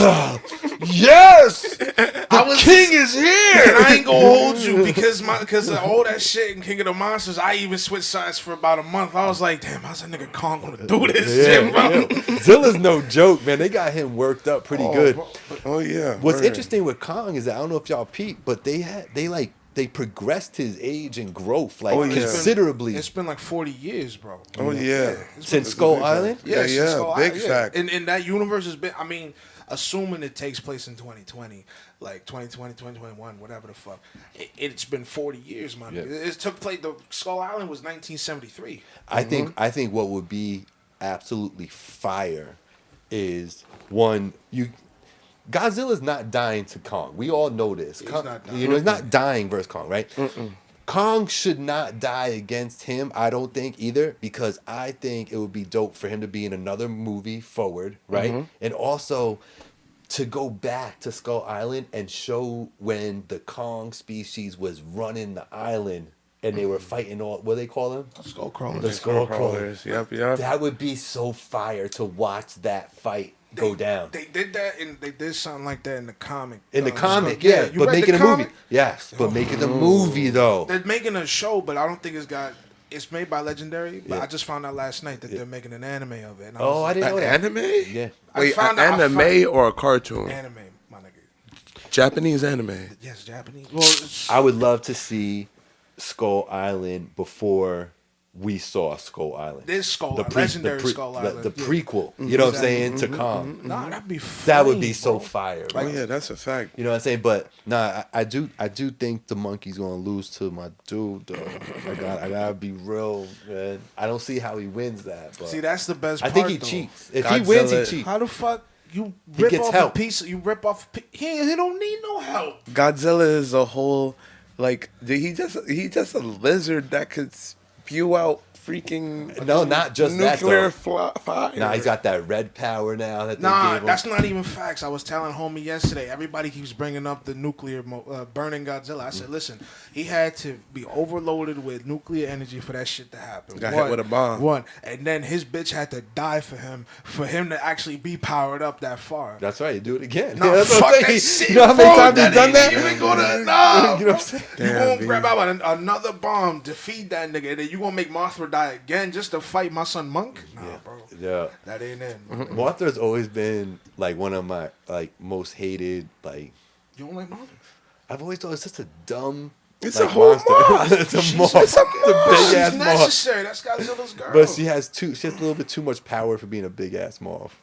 yes, the king is And here. I ain't gonna hold you because of all that shit in King of the Monsters. I even switched sides for about a month. I was like, damn, how's that nigga Kong gonna do this shit, bro? Yeah. Zilla's no joke, man. They got him worked up pretty good. Bro, Oh yeah. What's word. interesting with Kong is that I don't know if y'all peeped, but they progressed his age and growth like Oh, yeah. considerably It's been like 40 years, bro. Oh yeah. since Skull Island. Yeah, since yeah, Skull big Island, fact. And that universe has been, I mean, assuming it takes place in 2020, like 2020, 2021, whatever the fuck, it's been 40 years, man. Yeah. It took place, the Skull Island was 1973. I think what would be absolutely fire is one Godzilla's not dying to Kong. We all know this. Kong, not dying. you know, he's not dying versus Kong, right? Kong should not die against him, I don't think either, because I think it would be dope for him to be in another movie forward, right? And also to go back to Skull Island and show when the Kong species was running the island and they were fighting all, what do they call them? Skull Crawlers. The skull crawlers. Yep. That would be so fire to watch that fight go down. They did that, and they did something like that in the comic. In the comic, Skull- yeah, you but read making the a movie. comic? Yes, but making the movie though. They're making a show, but I don't think it's made by Legendary. But Yeah. I just found out last night that they're making an anime of it. And Oh, was I didn't know An that. anime? Yeah. I Wait, found an out- I anime found- or a cartoon? anime, my nigga. Japanese anime. Yes, Japanese. Well, it's, I would love to see Skull Island before we saw Skull Island. this Skull Island, Legendary Skull Island. The yeah. prequel. You know what I'm Exactly. saying? To Kong. Nah, that'd be That would be flame, so bro. fire. Oh Bro. yeah, that's a fact. You know what I'm saying? But nah, I do think the monkey's gonna lose to my dude. Though. I gotta be real, man. I don't see how he wins that. But See, that's the best I part, think he though. cheats. If he wins, he Godzilla- cheats. How the fuck you He rip gets off help. a piece? You rip off. He don't need no help. Godzilla is a whole like he just a lizard that could spew out freaking No, not just that, nuclear though. fire. Nah, he's got that red power now that they Nah, gave him. that's not even facts. I was telling homie yesterday. Everybody keeps bringing up the nuclear burning Godzilla. I said, listen, he had to be overloaded with nuclear energy for that shit to happen. Got hit with a bomb. One, and then his bitch had to die for him to actually be powered up that far. That's right. You do it again. Nah, Yeah, that's what fuck I'm that saying. shit. You know how many bro. times he's done ain't that? even gonna, nah, You know bro. what I'm saying? You Damn, gonna B. grab out another bomb, defeat that nigga, and then you gonna make Mothra die again just to fight my son Monk? Nah, bro. Yeah. That ain't it. Mothra's always been like one of my like most hated. Like You don't like Mothra? I've always thought it's just a dumb. It's like, a whole monster. moth. It's a moth. It's a moth. Big ass She's moth. necessary. That's Godzilla's girl. But she has a little bit too much power for being a big ass moth.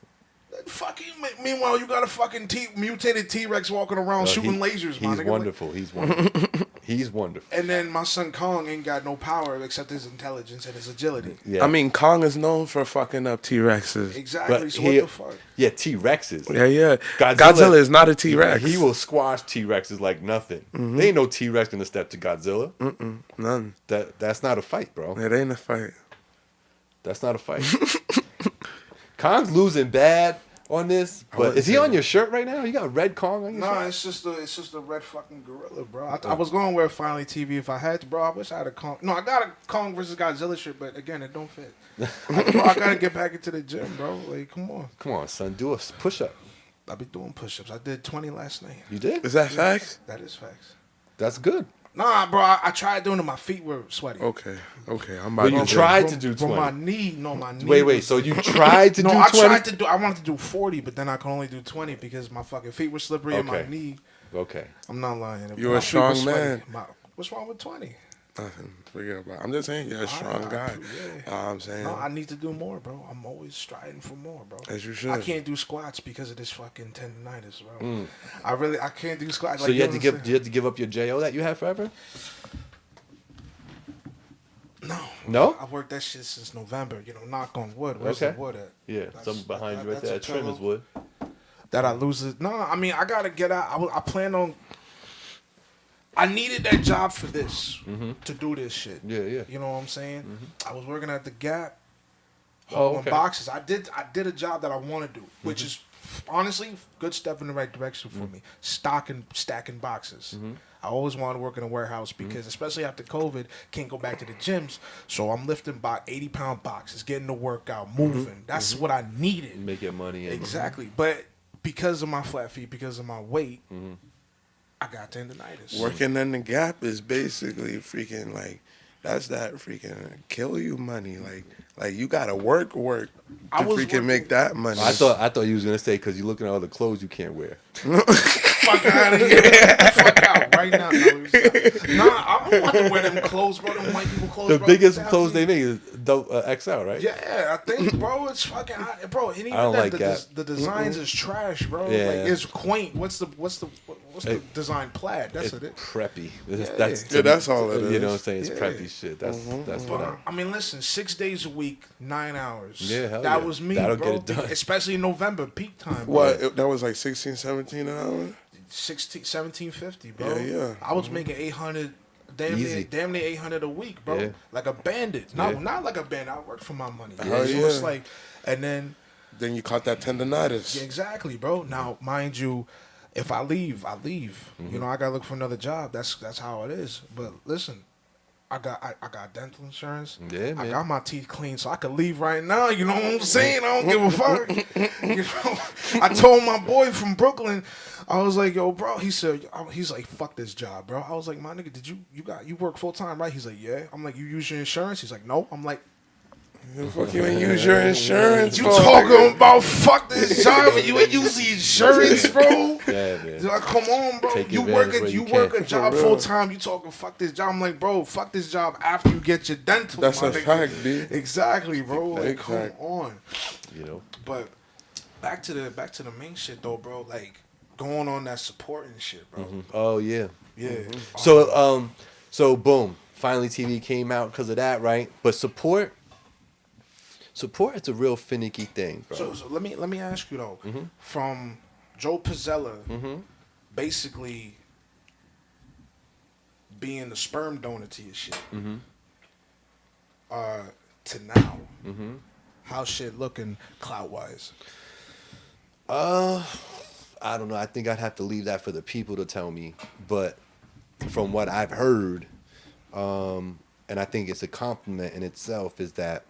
Fucking. Meanwhile, you got a fucking mutated T-Rex walking around shooting lasers, my He's nigga. wonderful. He's wonderful. He's wonderful. And then my son Kong ain't got no power except his intelligence and his agility. Yeah. I mean, Kong is known for fucking up T-Rexes. Exactly. But So he- what the fuck? Yeah, T-Rexes. Yeah. Godzilla is not a T-Rex. He will squash T-Rexes like nothing. There ain't no T-Rex gonna step to Godzilla. None. That's not a fight, bro. It ain't a fight. That's not a fight. Kong's losing bad on this, but wouldn't is he say on that. your shirt right now? You got red Kong on your Nah, shirt? it's just a red fucking gorilla, bro. I was going to wear FinallyTV if I had to, bro. I wish I had a Kong. No, I got a Kong versus Godzilla shirt, but again, it don't fit. I gotta get back into the gym, bro. Like, come on. Come on, son, do a push-up. I be doing push-ups. I did 20 last night. You did? Is that facts? That is facts. That's good. Nah, bro, I tried doing it. My feet were sweaty. Okay. I'm But about you to tried to do But 20. my knee, my knee. Wait. was- So you tried to no, do I 20? tried to do. I wanted to do 40, but then I could only do 20 because my fucking feet were slippery and my Okay. knee. Okay. I'm not lying. You're My a feet were strong sweaty. man. What's wrong with 20? Nothing. Forget about it. I'm just saying you're a strong guy. I'm saying. No, I need to do more, bro. I'm always striving for more, bro. As you should. I can't do squats because of this fucking tendonitis, bro. I can't do squats. So you had to give up your JO that you had forever? No? I worked that shit since November. Knock on wood. Where's Okay. the wood at? Yeah, something behind you right there. That that's a trim is pillow. wood. That I lose it. No, I mean I gotta get out. I plan on. I needed that job for this to do this shit. Yeah. You know what I'm saying? I was working at the Gap, Oh, hauling okay. boxes. I did a job that I want to do, which is honestly good step in the right direction for me. Stacking boxes. I always wanted to work in a warehouse because, especially after COVID, can't go back to the gyms. So I'm lifting about 80-pound boxes, getting the workout, moving. That's what I needed. Make your money. And, Exactly. But because of my flat feet, because of my weight, I got tendonitis. Working in the Gap is basically freaking like that's that freaking kill you money. Like you gotta work to I was freaking working- make that money. I thought you was gonna say because you're looking at all the clothes you can't wear. Fuck out of here. Fuck out right now. I don't want to wear them clothes, bro. Them white people clothes, The bro. biggest clothes they make is XL, right? Yeah, I think, bro, it's fucking hot. Bro, and even I don't that, like that. the designs is trash, bro. Yeah. Like, it's quaint. What's the design? Plaid. That's It's it. preppy. Yeah, that's all it You know what I'm is. saying? It's Yeah. preppy shit. That's what But, I mean, listen, 6 days a week, 9 hours. Yeah, hell that yeah. was me, That'll bro. get it done. Especially in November, peak time. Bro. What? That was like 16, 17 an hour? 1750, bro. Yeah. I was making 800, Easy. damn near 800 a week, bro. Yeah. Like a bandit. Yeah. Not like a bandit. I work for my money. Hell So yeah. it's like, and then Then you caught that tendonitis. yeah, exactly, bro. Now, mind you, if I leave, I leave. You know, I gotta look for another job. That's how it is. But listen, I got dental insurance. Yeah, I man. got my teeth clean, so I can leave right now. You know what I'm saying? I don't give a fuck. You know, I told my boy from Brooklyn, I was like, yo, bro. He's like, fuck this job, bro. I was like, my nigga, you work full time, right? He's like, yeah. I'm like, you use your insurance? He's like, no. I'm like, The fuck you ain't use your insurance you for, talking nigga? about fuck this job and you ain't use the insurance, bro? Yeah, man. Like, come on, bro. Take You advantage work where you you work can. a job For real. full time. You talking fuck this job? I'm like, bro, fuck this job after you get your dental. That's my a nigga. fact, B. Exactly, bro. Like, Big come fact. on. You know. But back to the main shit though, bro. Like going on that support and shit, bro. Oh yeah. Yeah. So boom. Finally, TV came out because of that, right? But support is a real finicky thing, bro. So let me ask you though, from Joe Pizzella, basically being the sperm donor to your shit, to now, how shit looking clout wise? I don't know. I think I'd have to leave that for the people to tell me. But from what I've heard, and I think it's a compliment in itself, is that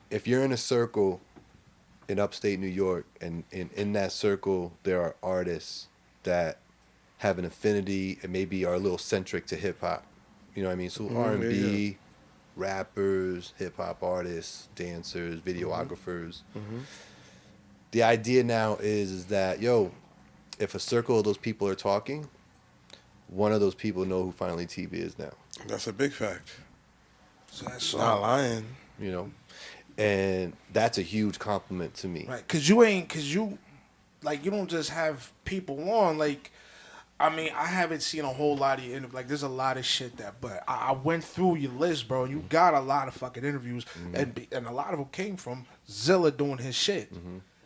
if you're in a circle in upstate New York, and in that circle there are artists that have an affinity and maybe are a little centric to hip hop, you know what I mean? So R&B, rappers, hip hop artists, dancers, videographers. The idea now is that, yo, if a circle of those people are talking, one of those people know who Finally TV is now, That's a big fact. So that's Not lying. you know? And that's a huge compliment to me. right, cause you don't just have people on. Like, I mean, I haven't seen a whole lot of your like. There's a lot of shit but I went through your list, bro. And you got a lot of fucking interviews, and a lot of them came from Zilla doing his shit.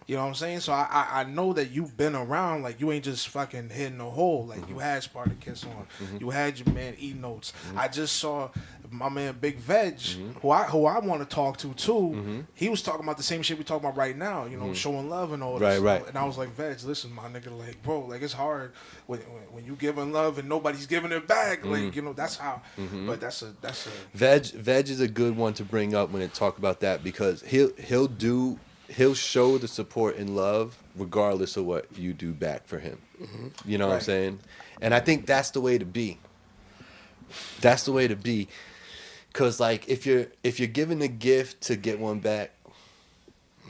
You know what I'm saying? So I know that you've been around. Like, you ain't just fucking hitting a hole. Like, you had Spartacus on. You had your man E Notes. I just saw my man Big Veg, who I want to talk to too. He was talking about the same shit we talking about right now. You know, showing love and all this. Right. And I was like, Veg, listen, my nigga, like, bro, like, it's hard when you giving love and nobody's giving it back. Like, you know, that's how. But that's a. Veg is a good one to bring up when it talk about that, because he'll do he'll show the support and love regardless of what you do back for him. You know what I'm saying? And I think that's the way to be. That's the way to be. Cause like if you're giving a gift to get one back,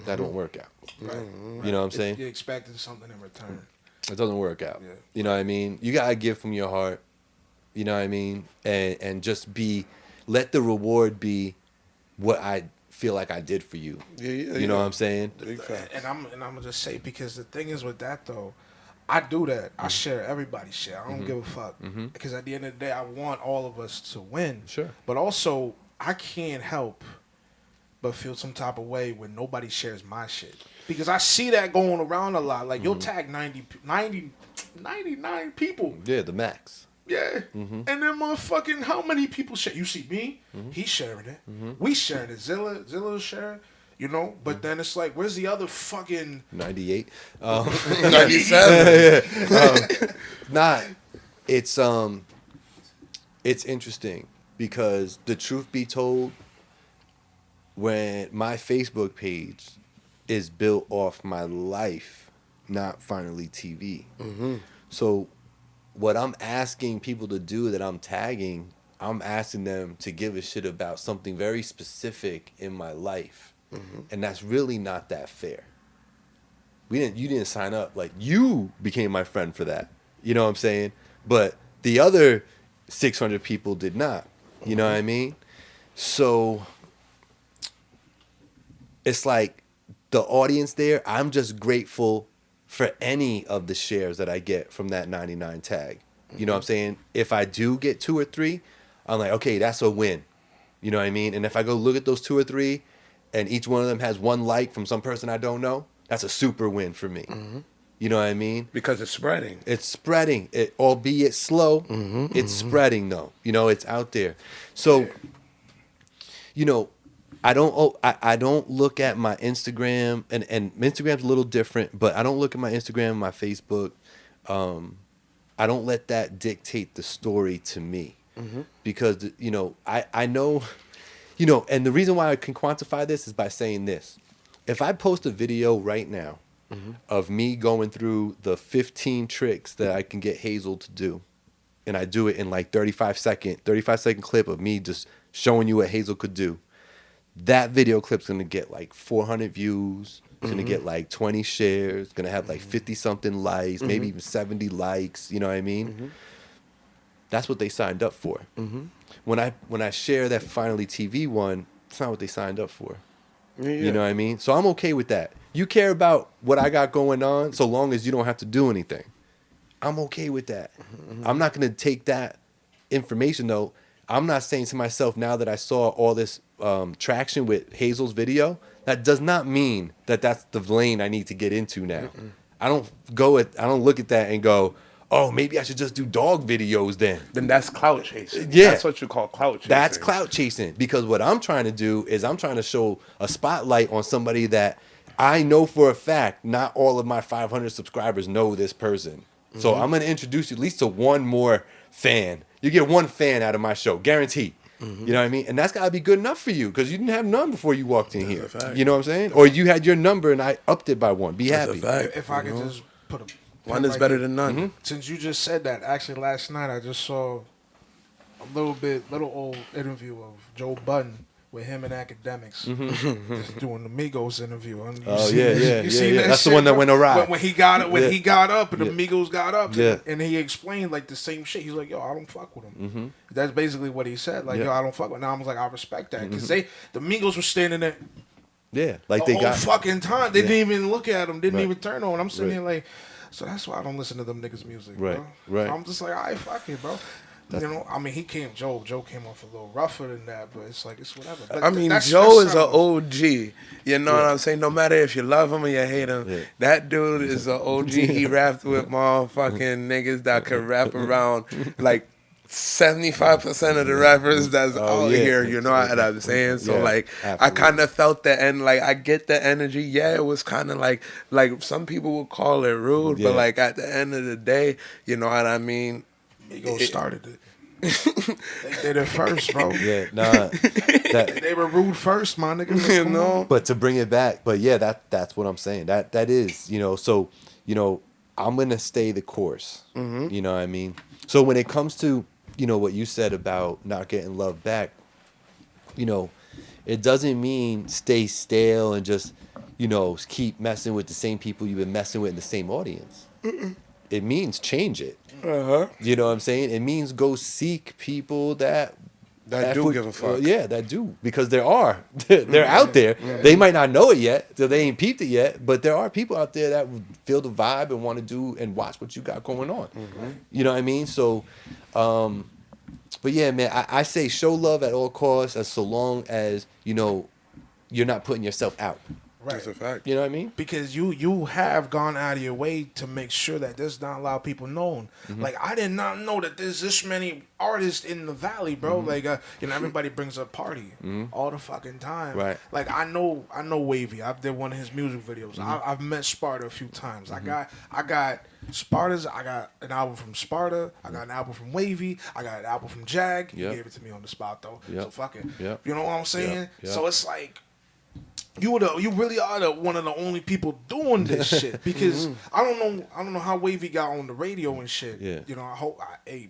that don't work out. Right. You know what I'm saying? You're expecting something in return. It doesn't work out. Yeah. You know what I mean? You gotta give from your heart. You know what I mean? And just let the reward be what I feel like I did for you. You know what I'm saying? And I'm gonna just say, because the thing is with that though, I do that. I share everybody's share. I don't give a fuck. Because at the end of the day, I want all of us to win. Sure. But also, I can't help but feel some type of way when nobody shares my shit. Because I see that going around a lot. Like, you'll tag 99 people. Yeah, the max. Yeah. And then motherfucking, how many people share? You see me? He's sharing it. We sharing it. Zilla's sharing. You know, but then it's like, where's the other fucking 98. 97. Nah, it's interesting because the truth be told, when my Facebook page is built off my life, not Finally TV. So what I'm asking people to do that I'm tagging, I'm asking them to give a shit about something very specific in my life. And that's really not that fair. You didn't sign up. Like, you became my friend for that. You know what I'm saying? But the other 600 people did not. You know what I mean? So it's like the audience there, I'm just grateful for any of the shares that I get from that 99 tag. You know what I'm saying? If I do get 2 or 3, I'm like, okay, that's a win. You know what I mean? And if I go look at those 2 or 3 and each one of them has 1 like from some person I don't know, that's a super win for me. You know what I mean? Because it's spreading. It's spreading. Albeit slow, it's spreading though. You know, it's out there. So, you know, I don't look at my Instagram, and Instagram's a little different, but I don't look at my Instagram and my Facebook. I don't let that dictate the story to me. Because, you know, I know, you know, and the reason why I can quantify this is by saying this. If I post a video right now of me going through the 15 tricks that I can get Hazel to do, and I do it in like 35 second clip of me just showing you what Hazel could do, that video clip's gonna get like 400 views. It's gonna get like 20 shares. Gonna have like 50 something likes, maybe even 70 likes. You know what I mean? That's what they signed up for. When I share that Finally TV one, it's not what they signed up for. You know what I mean? So I'm okay with that. You care about what I got going on so long as you don't have to do anything. I'm okay with that. I'm not gonna take that information though. I'm not saying to myself, now that I saw all this traction with Hazel's video, that does not mean that that's the lane I need to get into now. I don't look at that and go, oh, maybe I should just do dog videos then. Then that's clout chasing. Yeah. That's what you call clout chasing. That's clout chasing. Because what I'm trying to do is I'm trying to show a spotlight on somebody that I know for a fact not all of my 500 subscribers know this person. So I'm going to introduce you at least to one more fan. You get 1 fan out of my show, guaranteed. You know what I mean? And that's got to be good enough for you because you didn't have none before you walked in here. You know what I'm saying? Or you had your number and I upped it by 1. Be happy. If I could just put a one is better than none. Since you just said that, actually last night I just saw a little old interview of Joe Budden with him and academics just doing the Migos interview. And you Oh see yeah, that- yeah, you yeah, see yeah. that That's the shit, one that bro? went awry. When he got up, Yeah. he got up, and Yeah. the Migos got up, Yeah. and he explained like the same shit. He's like, "Yo, I don't fuck with him." That's basically what he said. Like, Yeah. "Yo, I don't fuck with." Him. Now I was like, "I respect that," because the Migos were standing there Yeah, like the they whole got. fucking time. They didn't even look at him. Didn't Right. even turn on. I'm sitting Right. here like, so that's why I don't listen to them niggas' music, Right, bro. right. So I'm just like, all right, fuck it, bro. You know, I mean, Joe came off a little rougher than that, but it's like, it's whatever. But I mean, that's Joe is an something. OG. You know what I'm saying? No matter if you love him or you hate him, that dude is an OG. He rapped with motherfucking niggas that could rap around like 75% of the rappers that's out here. You know what I'm saying? So like, I kind of felt the end. Like, I get the energy. Yeah, it was kind of like some people would call it rude, but like at the end of the day, you know what I mean? Migos started it. They did it first, bro. Yeah, nah. They were rude first, my nigga. You Come know? on. But to bring it back, but yeah, that's what I'm saying. That is, so, I'm gonna stay the course. You know what I mean? So when it comes to, what you said about not getting love back, it doesn't mean stay stale and just, keep messing with the same people you've been messing with in the same audience. It means change it. You know what I'm saying? It means go seek people that Do give a fuck. yeah, that do, because there are. They're out there. They might not know it yet, so they ain't peeped it yet, but there are people out there that feel the vibe and want to do and watch what you got going on. You know what I mean? So, but yeah, man, I say show love at all costs, as so long as you're not putting yourself out. That's a fact. You know what I mean? Because you have gone out of your way to make sure that there's not a lot of people known. Like, I did not know that there's this many artists in the valley, bro. Like, everybody brings a party all the fucking time. Right. Like, I know Wavy. I did one of his music videos. I've met Sparta a few times. I got Sparta's. I got an album from Sparta. I got an album from Wavy. I got an album from Jag. He gave it to me on the spot though. So fuck it. You know what I'm saying? So it's like, you really are one of the only people doing this shit, because I don't know how Wavy got on the radio and shit. Yeah. I hope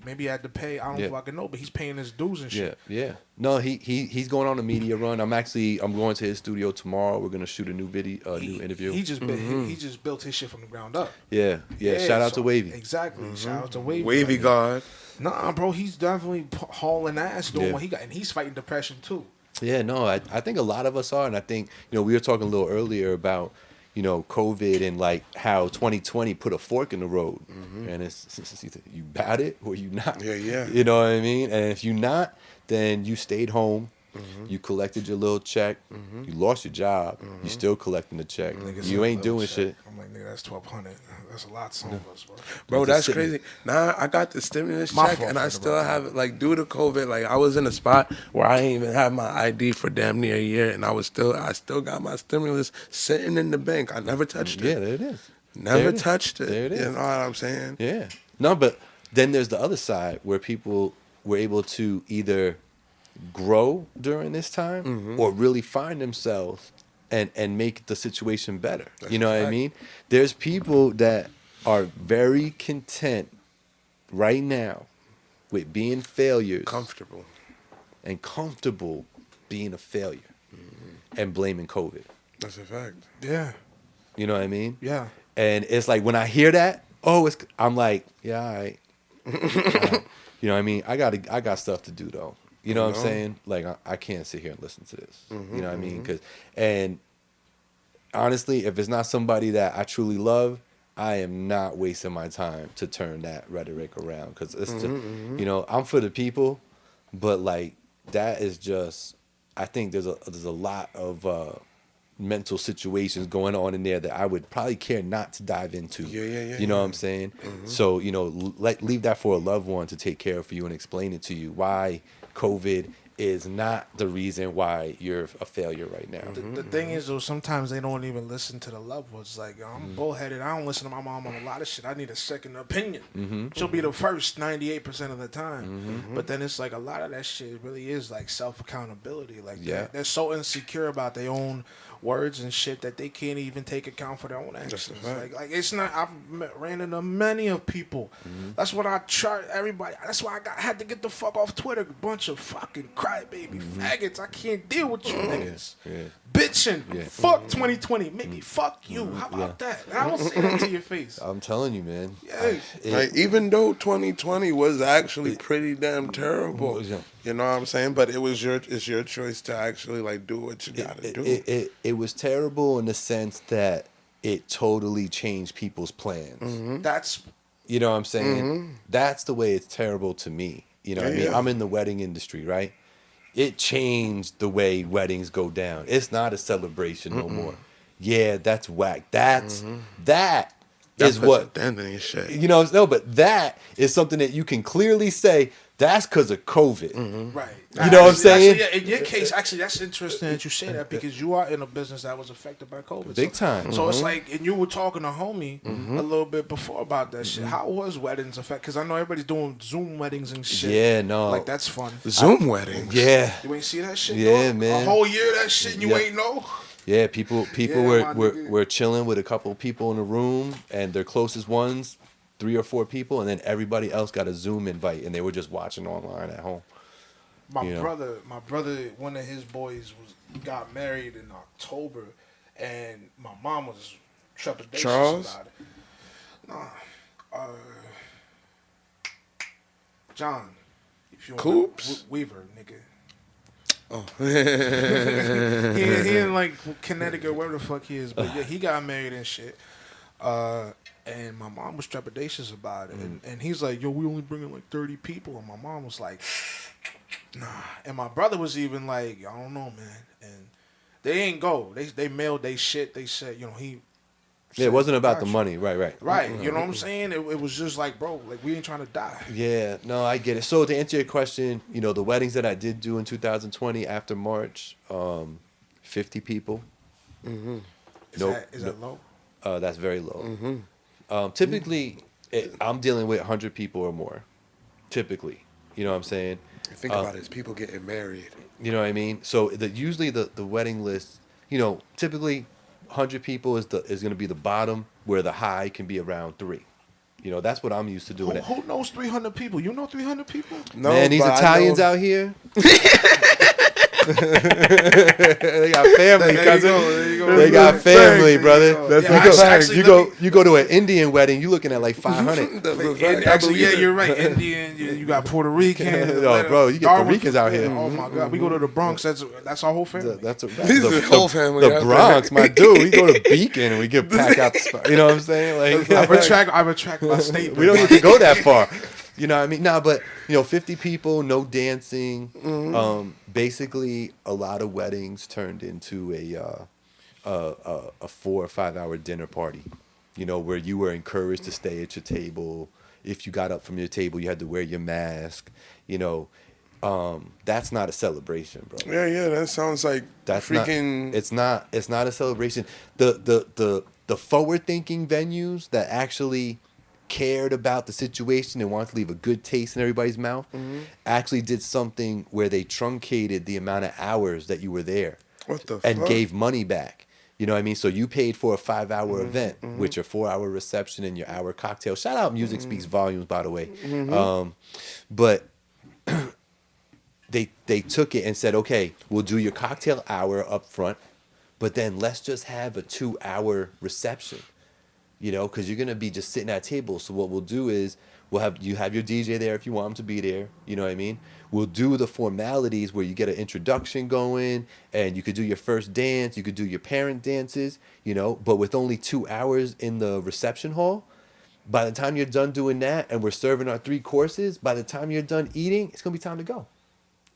maybe he had to pay. I don't fucking know, but he's paying his dues and shit. Yeah. No, he's going on a media run. I'm going to his studio tomorrow. We're gonna shoot a new video, new interview. He just built his shit from the ground up. Yeah. Shout out to Wavy. Exactly. Shout out to Wavy. Wavy God. Nah, bro, he's definitely hauling ass doing what he got, and he's fighting depression too. Yeah, no, I think a lot of us are, and I think we were talking a little earlier about COVID and like how 2020 put a fork in the road, and it's either you about it or you not. Yeah. You know what I mean? And if you not, then you stayed home. You collected your little check. You lost your job. You still collecting the check. You ain't doing shit. I'm like, nigga, that's $1,200. That's a lot, some of us, bro. Bro, that's crazy. Nah, I got the stimulus check, and I still have it. Like, due to COVID, like, I was in a spot where I didn't even have my ID for damn near a year, and I still got my stimulus sitting in the bank. I never touched it. Yeah, there it is. Never touched it. There it is. You know what I'm saying? Yeah. No, but then there's the other side where people were able to either grow during this time or really find themselves and make the situation better. You know what I mean? There's people that are very content right now with being failures. Comfortable being a failure and blaming COVID. That's a fact. Yeah. You know what I mean? Yeah. And it's like when I hear that, I'm like, yeah, all right. You know what I mean? I got stuff to do though. You know what I'm saying? Like, I can't sit here and listen to this. You know what I mean? And honestly, if it's not somebody that I truly love, I am not wasting my time to turn that rhetoric around. Because it's just, I'm for the people, but like, that is just, I think there's a lot of mental situations going on in there that I would probably care not to dive into. Yeah. You know what I'm saying? So, leave that for a loved one to take care of for you and explain it to you why COVID is not the reason why you're a failure right now. The thing is, though, sometimes they don't even listen to the loved ones. Like, I'm bullheaded. I don't listen to my mom on a lot of shit. I need a second opinion. She'll be the first 98% of the time. But then it's like a lot of that shit really is like self-accountability. Like, they're so insecure about their own words and shit that they can't even take account for their own actions. Like it's not. I've ran into many of people. That's what I try. Everybody. That's why I had to get the fuck off Twitter. A bunch of fucking crybaby faggots. I can't deal with you niggas. Bitching. Fuck 2020. Maybe fuck you. How about that? And I don't say that to your face. I'm telling you, man. Like, even though 2020 was actually pretty damn terrible, you know what I'm saying? But it's your choice to actually like do what you gotta do. It was terrible in the sense that it totally changed people's plans. That's, you know what I'm saying? That's the way it's terrible to me. You know what I mean? I'm in the wedding industry, right? It changed the way weddings go down. It's not a celebration no more. Yeah, that's whack. That is what shit. but that is something that you can clearly say That's because of COVID. Right. You know what I'm saying? Actually, yeah, in your case, actually, that's interesting that you say that because you are in a business that was affected by COVID. Big time. So it's like, and you were talking to homie a little bit before about that shit. How was weddings affected? Because I know everybody's doing Zoom weddings and shit. Yeah, no. Like, that's fun. Zoom weddings. Yeah. You ain't see that shit? Yeah, dog? man. A whole year of that shit and you Yeah. ain't know? Yeah, people Yeah, my were nigga. chilling with a couple of people in the room, and their closest ones, 3 or 4 people, and then everybody else got a Zoom invite, and they were just watching online at home. My You know. brother, one of his boys got married in October, and my mom was trepidatious Charles? about it. Nah, John, if you Coops? Weaver, nigga. Oh. he in like Connecticut, wherever the fuck he is, but yeah, he got married and shit. And my mom was trepidatious about it, and he's like, "Yo, we only bringing like 30 people," and my mom was like, "Nah," and my brother was even like, "I don't know, man," and they ain't go. They mailed they shit. They said, you know, he. Yeah, it wasn't about the Gotcha. money, right. Right, you know what I'm saying? It was just like, bro, like we ain't trying to die. Yeah, no, I get it. So to answer your question, you know, the weddings that I did do in 2020 after March, 50 people. Is Nope. that low? That's very low. Typically, I'm dealing with 100 people or more. Typically, you know what I'm saying? Think about it, it's people getting married. You know what I mean? So usually the wedding list, you know, typically 100 people is going to be the bottom, where the high can be around 3. You know, that's what I'm used to doing. Who knows 300 people? You know 300 people? No, Man, these but I Italians know- out here. They got family, cousin. They got family, brother. That's you a go, fact. Actually, you go to an Indian wedding, you looking at like 500. That's a And fact. actually, yeah, you're right. Indian, you got Puerto Rican. Yo, bro, you get Darwin, Puerto Ricans out here. Oh my God, we go to the Bronx. That's our whole family. That's This is the whole family The out Bronx, there. my dude. We go to Beacon and we get pack out the spot. You know what I'm saying? Like, I retract my statement. we don't need to go that far. You know what I mean? Nah, but 50 people, no dancing. Basically, a lot of weddings turned into a 4 or 5 hour dinner party. You know, where you were encouraged to stay at your table. If you got up from your table, you had to wear your mask. You know, that's not a celebration, bro. Yeah, that sounds like That's freaking. not. It's not a celebration. The forward thinking venues that actually cared about the situation and wanted to leave a good taste in everybody's mouth actually did something where they truncated the amount of hours that you were there What the and fuck? gave money back. You know what I mean? So you paid for a 5-hour event with your 4-hour reception and your hour cocktail. Shout out Music Speaks Volumes, by the way. But they took it and said, okay, we'll do your cocktail hour up front, but then let's just have a 2-hour reception. You know, because you're gonna be just sitting at a table. So what we'll do is you have your DJ there if you want him to be there. You know what I mean? We'll do the formalities where you get an introduction going, and you could do your first dance. You could do your parent dances. You know, but with only 2 hours in the reception hall. By the time you're done doing that, and we're serving our 3 courses, by the time you're done eating, it's gonna be time to go.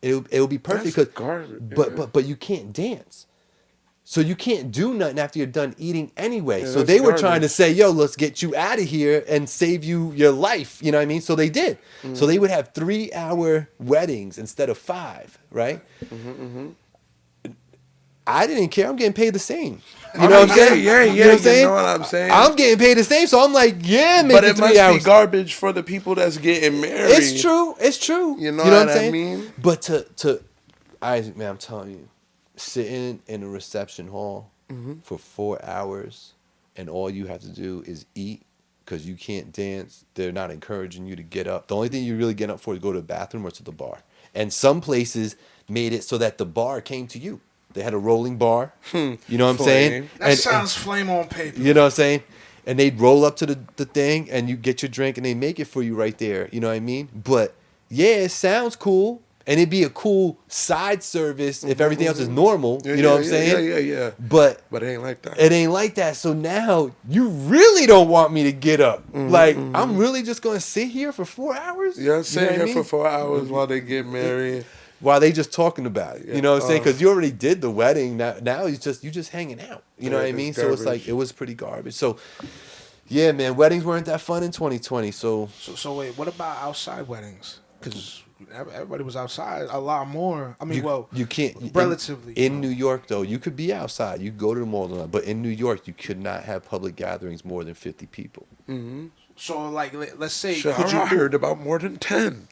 It'll be perfect. That's garbage. But you can't dance. So you can't do nothing after you're done eating anyway. Yeah, so that's they were trying to garbage. say, yo, let's get you out of here and save you your life. You know what I mean? So they did. So they would have 3-hour weddings instead of 5, right? I didn't care. I'm getting paid the same. You know what I'm saying? Yeah, You know what I'm saying? You know what I'm saying? I'm getting paid the same. So I'm like, yeah, maybe but it 3 must hours. be garbage for the people that's getting married. It's true. It's true. You know what I'm what I saying? mean? But I'm telling you, sitting in a reception hall for 4 hours, and all you have to do is eat because you can't dance. They're not encouraging you to get up. The only thing you really get up for is go to the bathroom or to the bar. And some places made it so that the bar came to you. They had a rolling bar. You know what I'm saying? That sounds flame on paper. You know what I'm saying? And they'd roll up to the thing, and you get your drink, and they make it for you right there. You know what I mean? But yeah, it sounds cool. And it'd be a cool side service if everything else is normal. Yeah, You know yeah, what I'm saying? Yeah. But But it ain't like that. it ain't like that. So now you really don't want me to get up. Like, I'm really just going to sit here for 4 hours? Yeah, You sit know what here I mean? for 4 hours while they get married. While they just talking about it. You know what I'm saying? Yeah. Because you already did the wedding. Now you just hanging out. You know Yeah, what I it's mean? So it's garbage. like, it was pretty garbage. So, yeah, man, weddings weren't that fun in 2020. So So wait, what about outside weddings? because everybody was outside a lot more. I mean, you can't relatively in New York though. You could be outside. You go to the mall, but in New York, you could not have public gatherings more than 50 people. So like, let's say, Shit, could I you? heard about more than 10.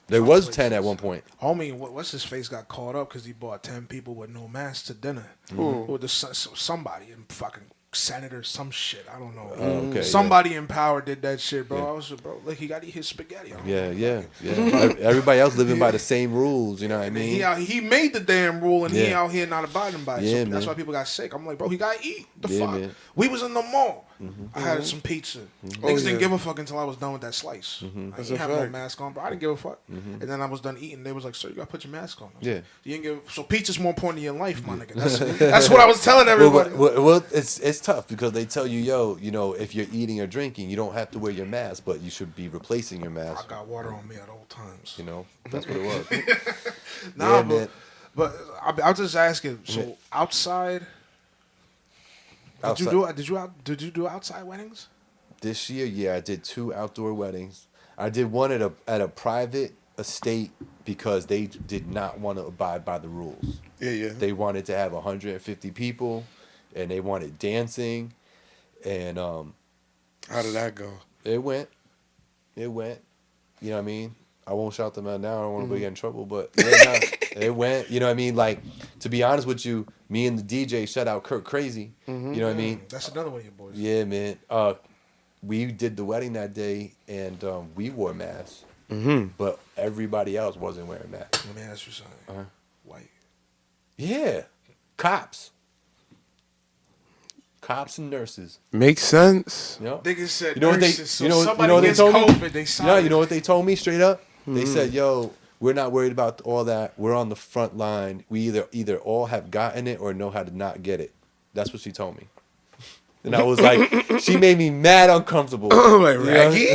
There was 10 at one point. Homie, what's his face got caught up because he brought 10 people with no mask to dinner. With somebody in fucking senator, some shit. I don't know. Okay, Somebody in power did that shit, bro. I was, bro, like he got to eat his spaghetti. Yeah. Everybody else living by the same rules. You know what I mean? He made the damn rule, and he out here not abiding by it. Yeah, So that's man. why people got sick. I'm like, bro, he got to eat. The Yeah, fuck? man. We was in the mall. I had some pizza. Niggas didn't give a fuck until I was done with that slice. I didn't have no mask on, bro. I didn't give a fuck. And then I was done eating. They was like, sir, you got to put your mask on. I was like, you didn't give. So pizza's more important in your life, my nigga. That's what I was telling everybody. Well, it's tough because they tell you, yo, you know, if you're eating or drinking, you don't have to wear your mask, but you should be replacing your mask. I got water on me at all times. You know, that's what it was. Nah, man. but I'll just ask you. So outside, did you do outside weddings? This year, yeah, I did 2 outdoor weddings. I did one at a private estate because they did not want to abide by the rules. Yeah. They wanted to have 150 people, and they wanted dancing, and How did that go? it went. You know what I mean? I won't shout them out now. I don't want to get in trouble, but yeah, it went. You know what I mean? Like, to be honest with you, me and the DJ, shout out Kirk Crazy. You know what I mean? That's another one of your boys. Yeah, man. We did the wedding that day, and we wore masks, but everybody else wasn't wearing masks. Let me ask you something. White. Yeah, cops and nurses. Makes sense. You know? Niggas said You know what they? nurses, so You know somebody what they gets told me? COVID, they Yeah, you know what they told me straight up? They said, "Yo, we're not worried about all that. We're on the front line. We either all have gotten it or know how to not get it." That's what she told me. And I was like, she made me mad uncomfortable. I'm like, You know? Raggy?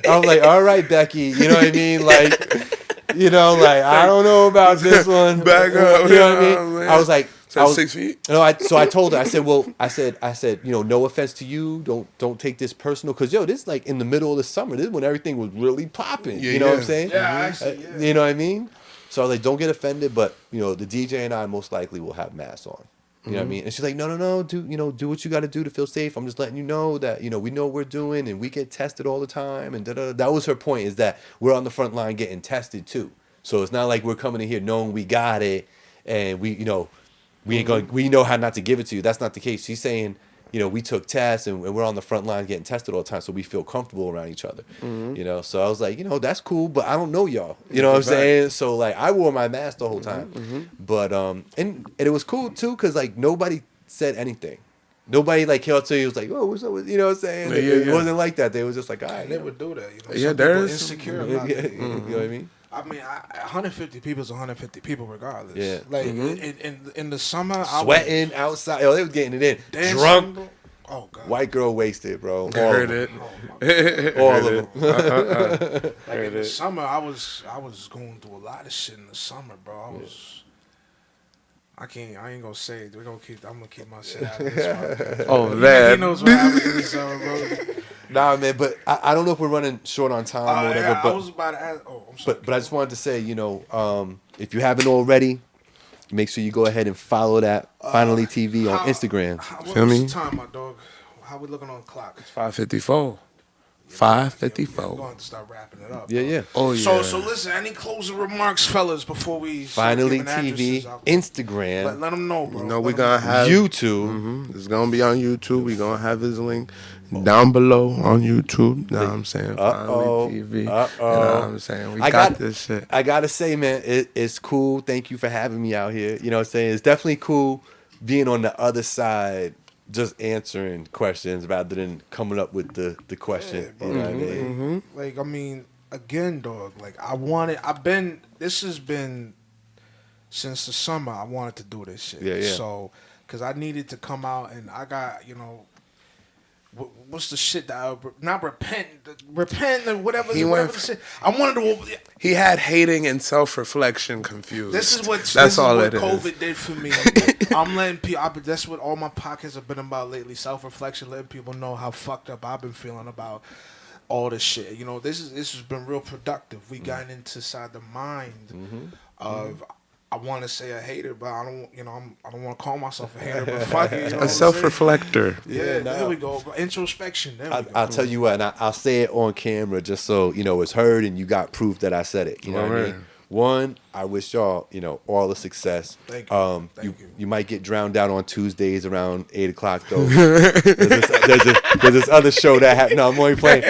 I was like, all right, Becky. You know what I mean? Like, you know, like, I don't know about this one. Back up. You know what I mean? Man. I was like, So 6 feet? so I told her, I said, you know, no offense to you. Don't take this personal. Because, yo, this is like in the middle of the summer. This is when everything was really popping. Yeah, you know what I'm yeah. saying? Yeah, actually, yeah. You know what I mean? So I was like, don't get offended. But, you know, the DJ and I most likely will have masks on. You know what I mean? And she's like, no, do what you got to do to feel safe. I'm just letting you know that, you know, we know what we're doing and we get tested all the time. And that was her point, is that we're on the front line getting tested too. So it's not like we're coming in here knowing we got it and we, you know, we ain't going, we know how not to give it to you. That's not the case. She's saying, you know, we took tests and we're on the front line getting tested all the time, so we feel comfortable around each other. You know, so I was like, you know, that's cool, but I don't know y'all. You know what I'm saying? So like, I wore my mask the whole time, but and it was cool too, because like nobody said anything. Nobody like came up to you, was like, oh, what's up with, you know what I'm saying? Yeah, It yeah. wasn't like that. They was just like, all right. They would do that. You know? Yeah, Some there people is some- insecure about Yeah, it. you know what I mean? I mean, 150 people is 150 people regardless. Yeah. Like in the summer, Sweating outside. Oh, they was getting it in. dancing, Drunk. Oh god. White girl wasted, bro. I heard it. All of them. Like in the summer, I was going through a lot of shit in the summer, bro. I ain't gonna say it. I'm gonna keep my shit out of this podcast. Oh, He man. knows what happened in the summer, bro. Nah, man, but I don't know if we're running short on time or whatever, Yeah, I but was about to ask. Oh, I'm sorry. but I just wanted to say, you know, if you haven't already, make sure you go ahead and follow that Finally TV on Instagram. What Feel was me? the time, my dog? How we looking on the clock? 554. We're 554. going to have to start wrapping it up. Yeah, bro. yeah. Oh, yeah. So listen, any closing remarks, fellas, before we start Finally giving TV, addresses out? Instagram, Let them know, bro. You know, Let we're 'em going to have YouTube. It's going to be on YouTube. We're going to have his link down below on YouTube. Know what I'm saying? Uh-oh. Finally TV. Uh-oh. You know what I'm saying? We I got got- this shit. I gotta say, man, it's cool. Thank you for having me out here. You know what I'm saying? It's definitely cool being on the other side, just answering questions rather than coming up with the question. Yeah, you know what I mean? Like, I mean, again, dog, like, this has been since the summer, I wanted to do this shit. Yeah, yeah. So, because I needed to come out and I got, you know, what's the shit that I, not repent and whatever. He whatever went the shit. I wanted to. He had hating and self-reflection confused. This is what COVID did for me. I'm letting people. That's what all my podcasts have been about lately. Self-reflection, letting people know how fucked up I've been feeling about all this shit. You know, this has been real productive. We gotten inside the mind of. I want to say a hater, but I don't. You know, I don't want to call myself a hater. But fuck it, you know A self-reflector. Yeah, nah. there we go. Introspection. There we go. I'll tell you what, and I'll say it on camera just so you know it's heard and you got proof that I said it. You know what I mean? One, I wish y'all, you know, all the success. Thank you. Thank you. You might get drowned out on Tuesdays around 8:00 though. there's this other show that happened. No, I'm only playing.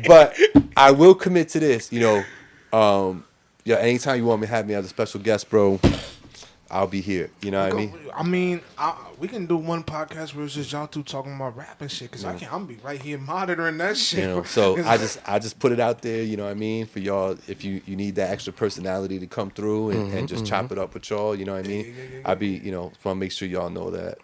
But I will commit to this. You know, yeah. Anytime you want me to have me as a special guest, bro, I'll be here. You know what I mean? We can do one podcast where it's just y'all two talking about rap and shit. Cause I can't. I'm be right here monitoring that shit. You know, so I just put it out there. You know what I mean? For y'all, if you need that extra personality to come through and just chop it up with y'all. You know what I mean? I be, you know, want to make sure y'all know that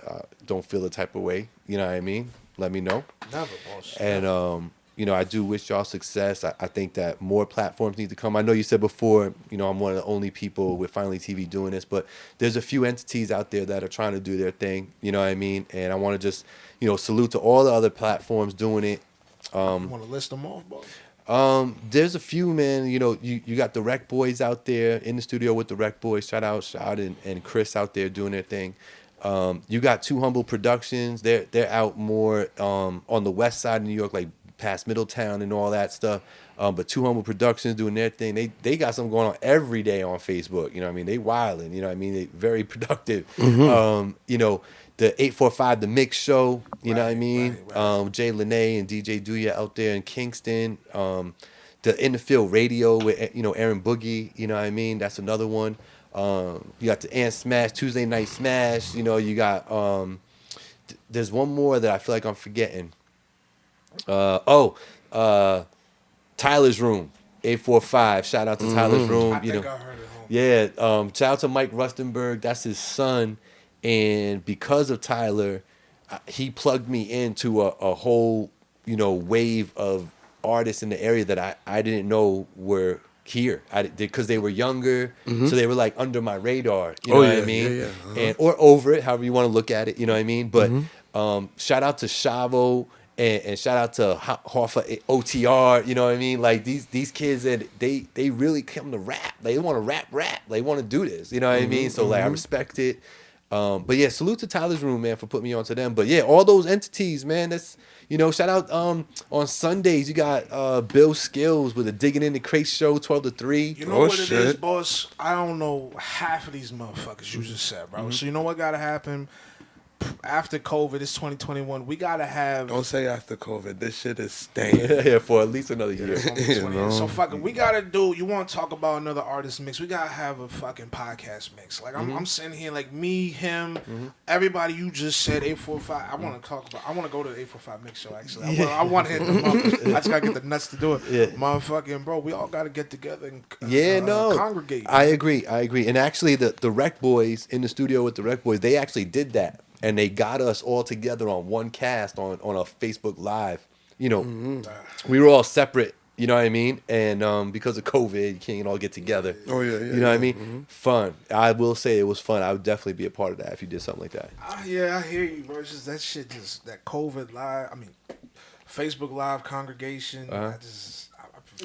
don't feel the type of way. You know what I mean? Let me know. Never, boss. And you know, I do wish y'all success. I think that more platforms need to come. I know you said before, you know, I'm one of the only people with Finally TV doing this, but there's a few entities out there that are trying to do their thing. You know what I mean? And I want to just, you know, salute to all the other platforms doing it. You want to list them off, boss? There's a few, man. You know, you got the Rec Boys out there in the studio with the Rec Boys. Shout out and Chris out there doing their thing. You got Too Humble Productions. They're out more on the west side of New York, like past Middletown and all that stuff. But Too Humble Productions doing their thing. They got something going on every day on Facebook. You know what I mean? They wilding. You know what I mean? They very productive. You know, the 845 The Mix Show. You know what I mean? Right. Jay Lene and DJ Duya out there in Kingston. The In the Field Radio with, you know, Aaron Boogie. You know what I mean? That's another one. You got the Ant Smash, Tuesday Night Smash. You know, you got there's one more that I feel like I'm forgetting. Tyler's Room, 845. Shout out to Tyler's Room. I think I heard it. Yeah. Shout out to Mike Rustenberg. That's his son, and because of Tyler, he plugged me into a whole, you know, wave of artists in the area that I didn't know were here. I did because they were younger, so they were like under my radar. You know what I mean? And or over it, however you want to look at it. You know what I mean? But shout out to Shavo. And shout out to Hoffa OTR, you know what I mean? Like these kids, and they really come to rap. They want to rap. They want to do this, you know what I mean? So like I respect it. But yeah, salute to Tyler's Room, man, for putting me onto them. But yeah, all those entities, man. That's, you know, shout out on Sundays you got Bill Skills with a Digging in the Crate show, 12 to 3. You know what it is, boss? I don't know half of these motherfuckers you just said, bro. So you know what gotta happen? After COVID, it's 2021. We gotta have. Don't say after COVID. This shit is staying. Yeah, for at least another year. You know? So fucking, we gotta do. You want to talk about another artist mix? We gotta have a fucking podcast mix. Like I'm sitting here, like me, him, everybody. You just said 845. I want to talk about. I want to go to the 845 mix show. Actually, I want to hit them up. I just gotta get the nuts to do it. Yeah. Motherfucking bro, we all gotta get together and congregate. I agree. And actually, the Rec Boys in the studio with the Rec Boys, they actually did that. And they got us all together on one cast on a Facebook Live. You know, we were all separate, you know what I mean? And because of COVID, you can't all get together. Oh, yeah. You know what I mean? Fun. I will say it was fun. I would definitely be a part of that if you did something like that. Yeah, I hear you, bro. It's just that shit, just that COVID Live. I mean, Facebook Live congregation.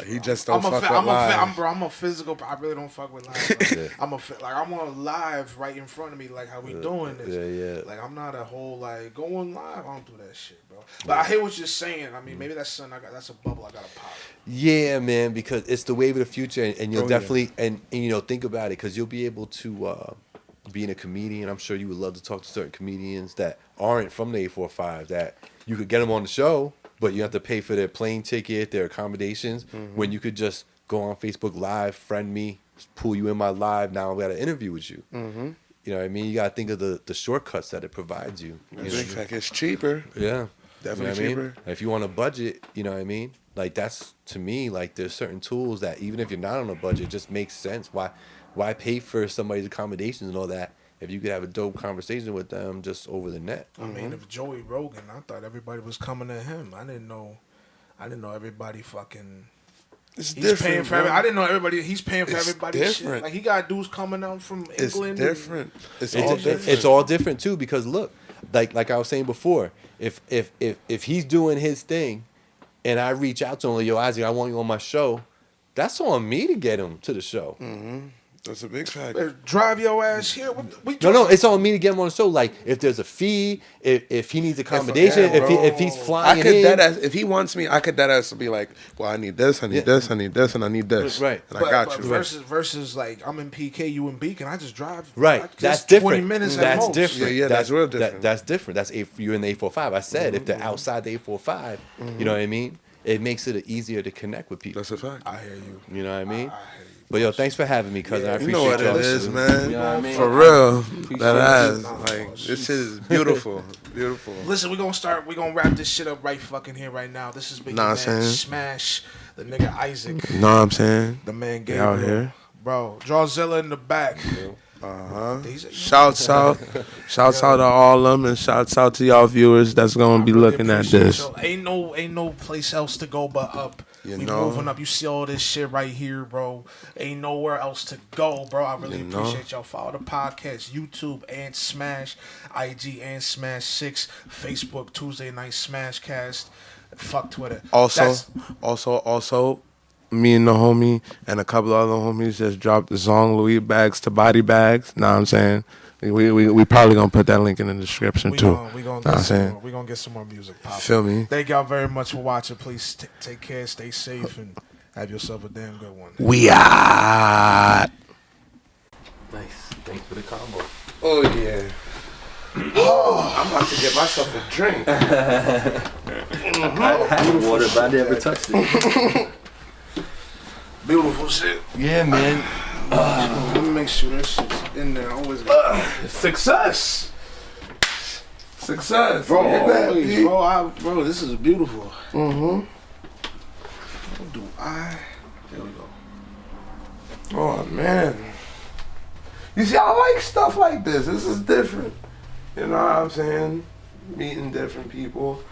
He just don't fuck with live. I'm a physical. I really don't fuck with live. I want live right in front of me, like how we doing this. Yeah. Like I'm not a whole like going live. I don't do that shit, bro. But I hear what you're saying. I mean, maybe that's something that's a bubble I gotta pop. Yeah, man, because it's the wave of the future, and you'll definitely and you know, think about it, because you'll be able to being a comedian. I'm sure you would love to talk to certain comedians that aren't from the 845 that you could get them on the show. But you have to pay for their plane ticket, their accommodations, when you could just go on Facebook Live, friend me, pull you in my live. Now I've got an interview with you. You know what I mean? You got to think of the shortcuts that it provides you. It's like it's cheaper. Yeah. Definitely you know cheaper. If you want a budget, you know what I mean? Like that's, to me, like there's certain tools that even if you're not on a budget, it just makes sense. Why pay for somebody's accommodations and all that if you could have a dope conversation with them just over the net? I mean, if Joey Rogan, I thought everybody was coming to him. I didn't know everybody fucking. It's he's different. Paying for I didn't know everybody. He's paying for everybody's different. shit. Like he got dudes coming out from England. It's different. It's all different. It's all different too, because look, like I was saying before, if he's doing his thing, and I reach out to him like, yo, Isaac, I want you on my show, that's on me to get him to the show. That's a big fact. Drive your ass here. No, it's on me to get him on the show. Like, if there's a fee, if he needs accommodation, if he's flying I could in. deadass, if he wants me, I could deadass be like, well, I need this, I need this, I need this, and I need this. Right. And I got you. Versus like I'm in PK, you in Beacon, I just drive. Right, like, that's just different. 20 minutes at That's most. different. Yeah, that's real different. That's different. That's if you're in the 845. I said if they're outside the 845, you know what I mean. It makes it easier to connect with people. That's a fact. I hear you. You know what I mean. I hear you. But yo, thanks for having me, cousin. I You appreciate know what y'all. it is, man. You know what I mean? For real. That ass. Nah, Like, this shit is beautiful. Beautiful. Listen, we're gonna wrap this shit up right fucking here right now. This is Big Nah, Man saying. Smash, the nigga Isaac, You know what I'm saying? the man They Gabriel. out here. Bro, Drawzilla in the back. Shouts out. Shouts out to all of them, and shouts out to y'all viewers that's going to be Really looking at appreciate this. y'all. Ain't no place else to go but up. You we know. moving up. You see all this shit right here, bro. Ain't nowhere else to go, bro. I really You know. appreciate y'all. Follow the podcast, YouTube and Smash, IG and Smash 6, Facebook Tuesday Night Smashcast. Fuck Twitter. Also, That's- me and the homie and a couple other homies just dropped the song Louis Bags to Body Bags. Know what I'm saying? We probably gonna put that link in the description too. we gonna Know what I'm saying? get some more music popping. Feel me? Thank y'all very much for watching. Please take care, stay safe, and have yourself a damn good one. We are. Nice. Thanks for the combo. Oh yeah. Oh, I'm about to get myself a drink. I had water, but I never touched it. Beautiful shit. Yeah, man. Let me make sure that shit's in there. Always Success. Success. bro, Look at that, always, B. bro, this is beautiful. Mm-hmm. What do I? There we go. Oh man. You see, I like stuff like this. This is different. You know what I'm saying? Meeting different people,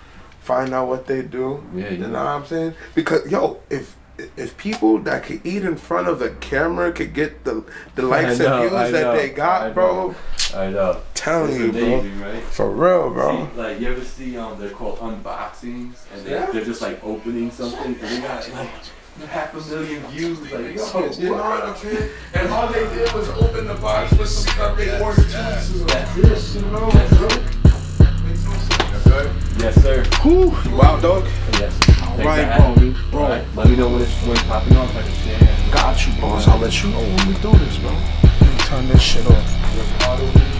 find out what they do. Yeah, You know what I'm saying? Because yo, if people that could eat in front of a camera could get the likes and views that they got, bro, I know. telling It's you, bro. amazing, right? For real, bro. See, like, you ever see they're called unboxings, and they're just like opening something, and they got like 500,000 views. Like, yo, You know what I'm saying? And all they did was open the box with some stuff they ordered to us. that's it. You know, bro? Yes, sir. Whew, wow, dog. Yes. All right, bro. All right. Let me know when it's popping off. I can share. Got you, boss. I'll let you know when we do this, bro. Let me turn this shit off.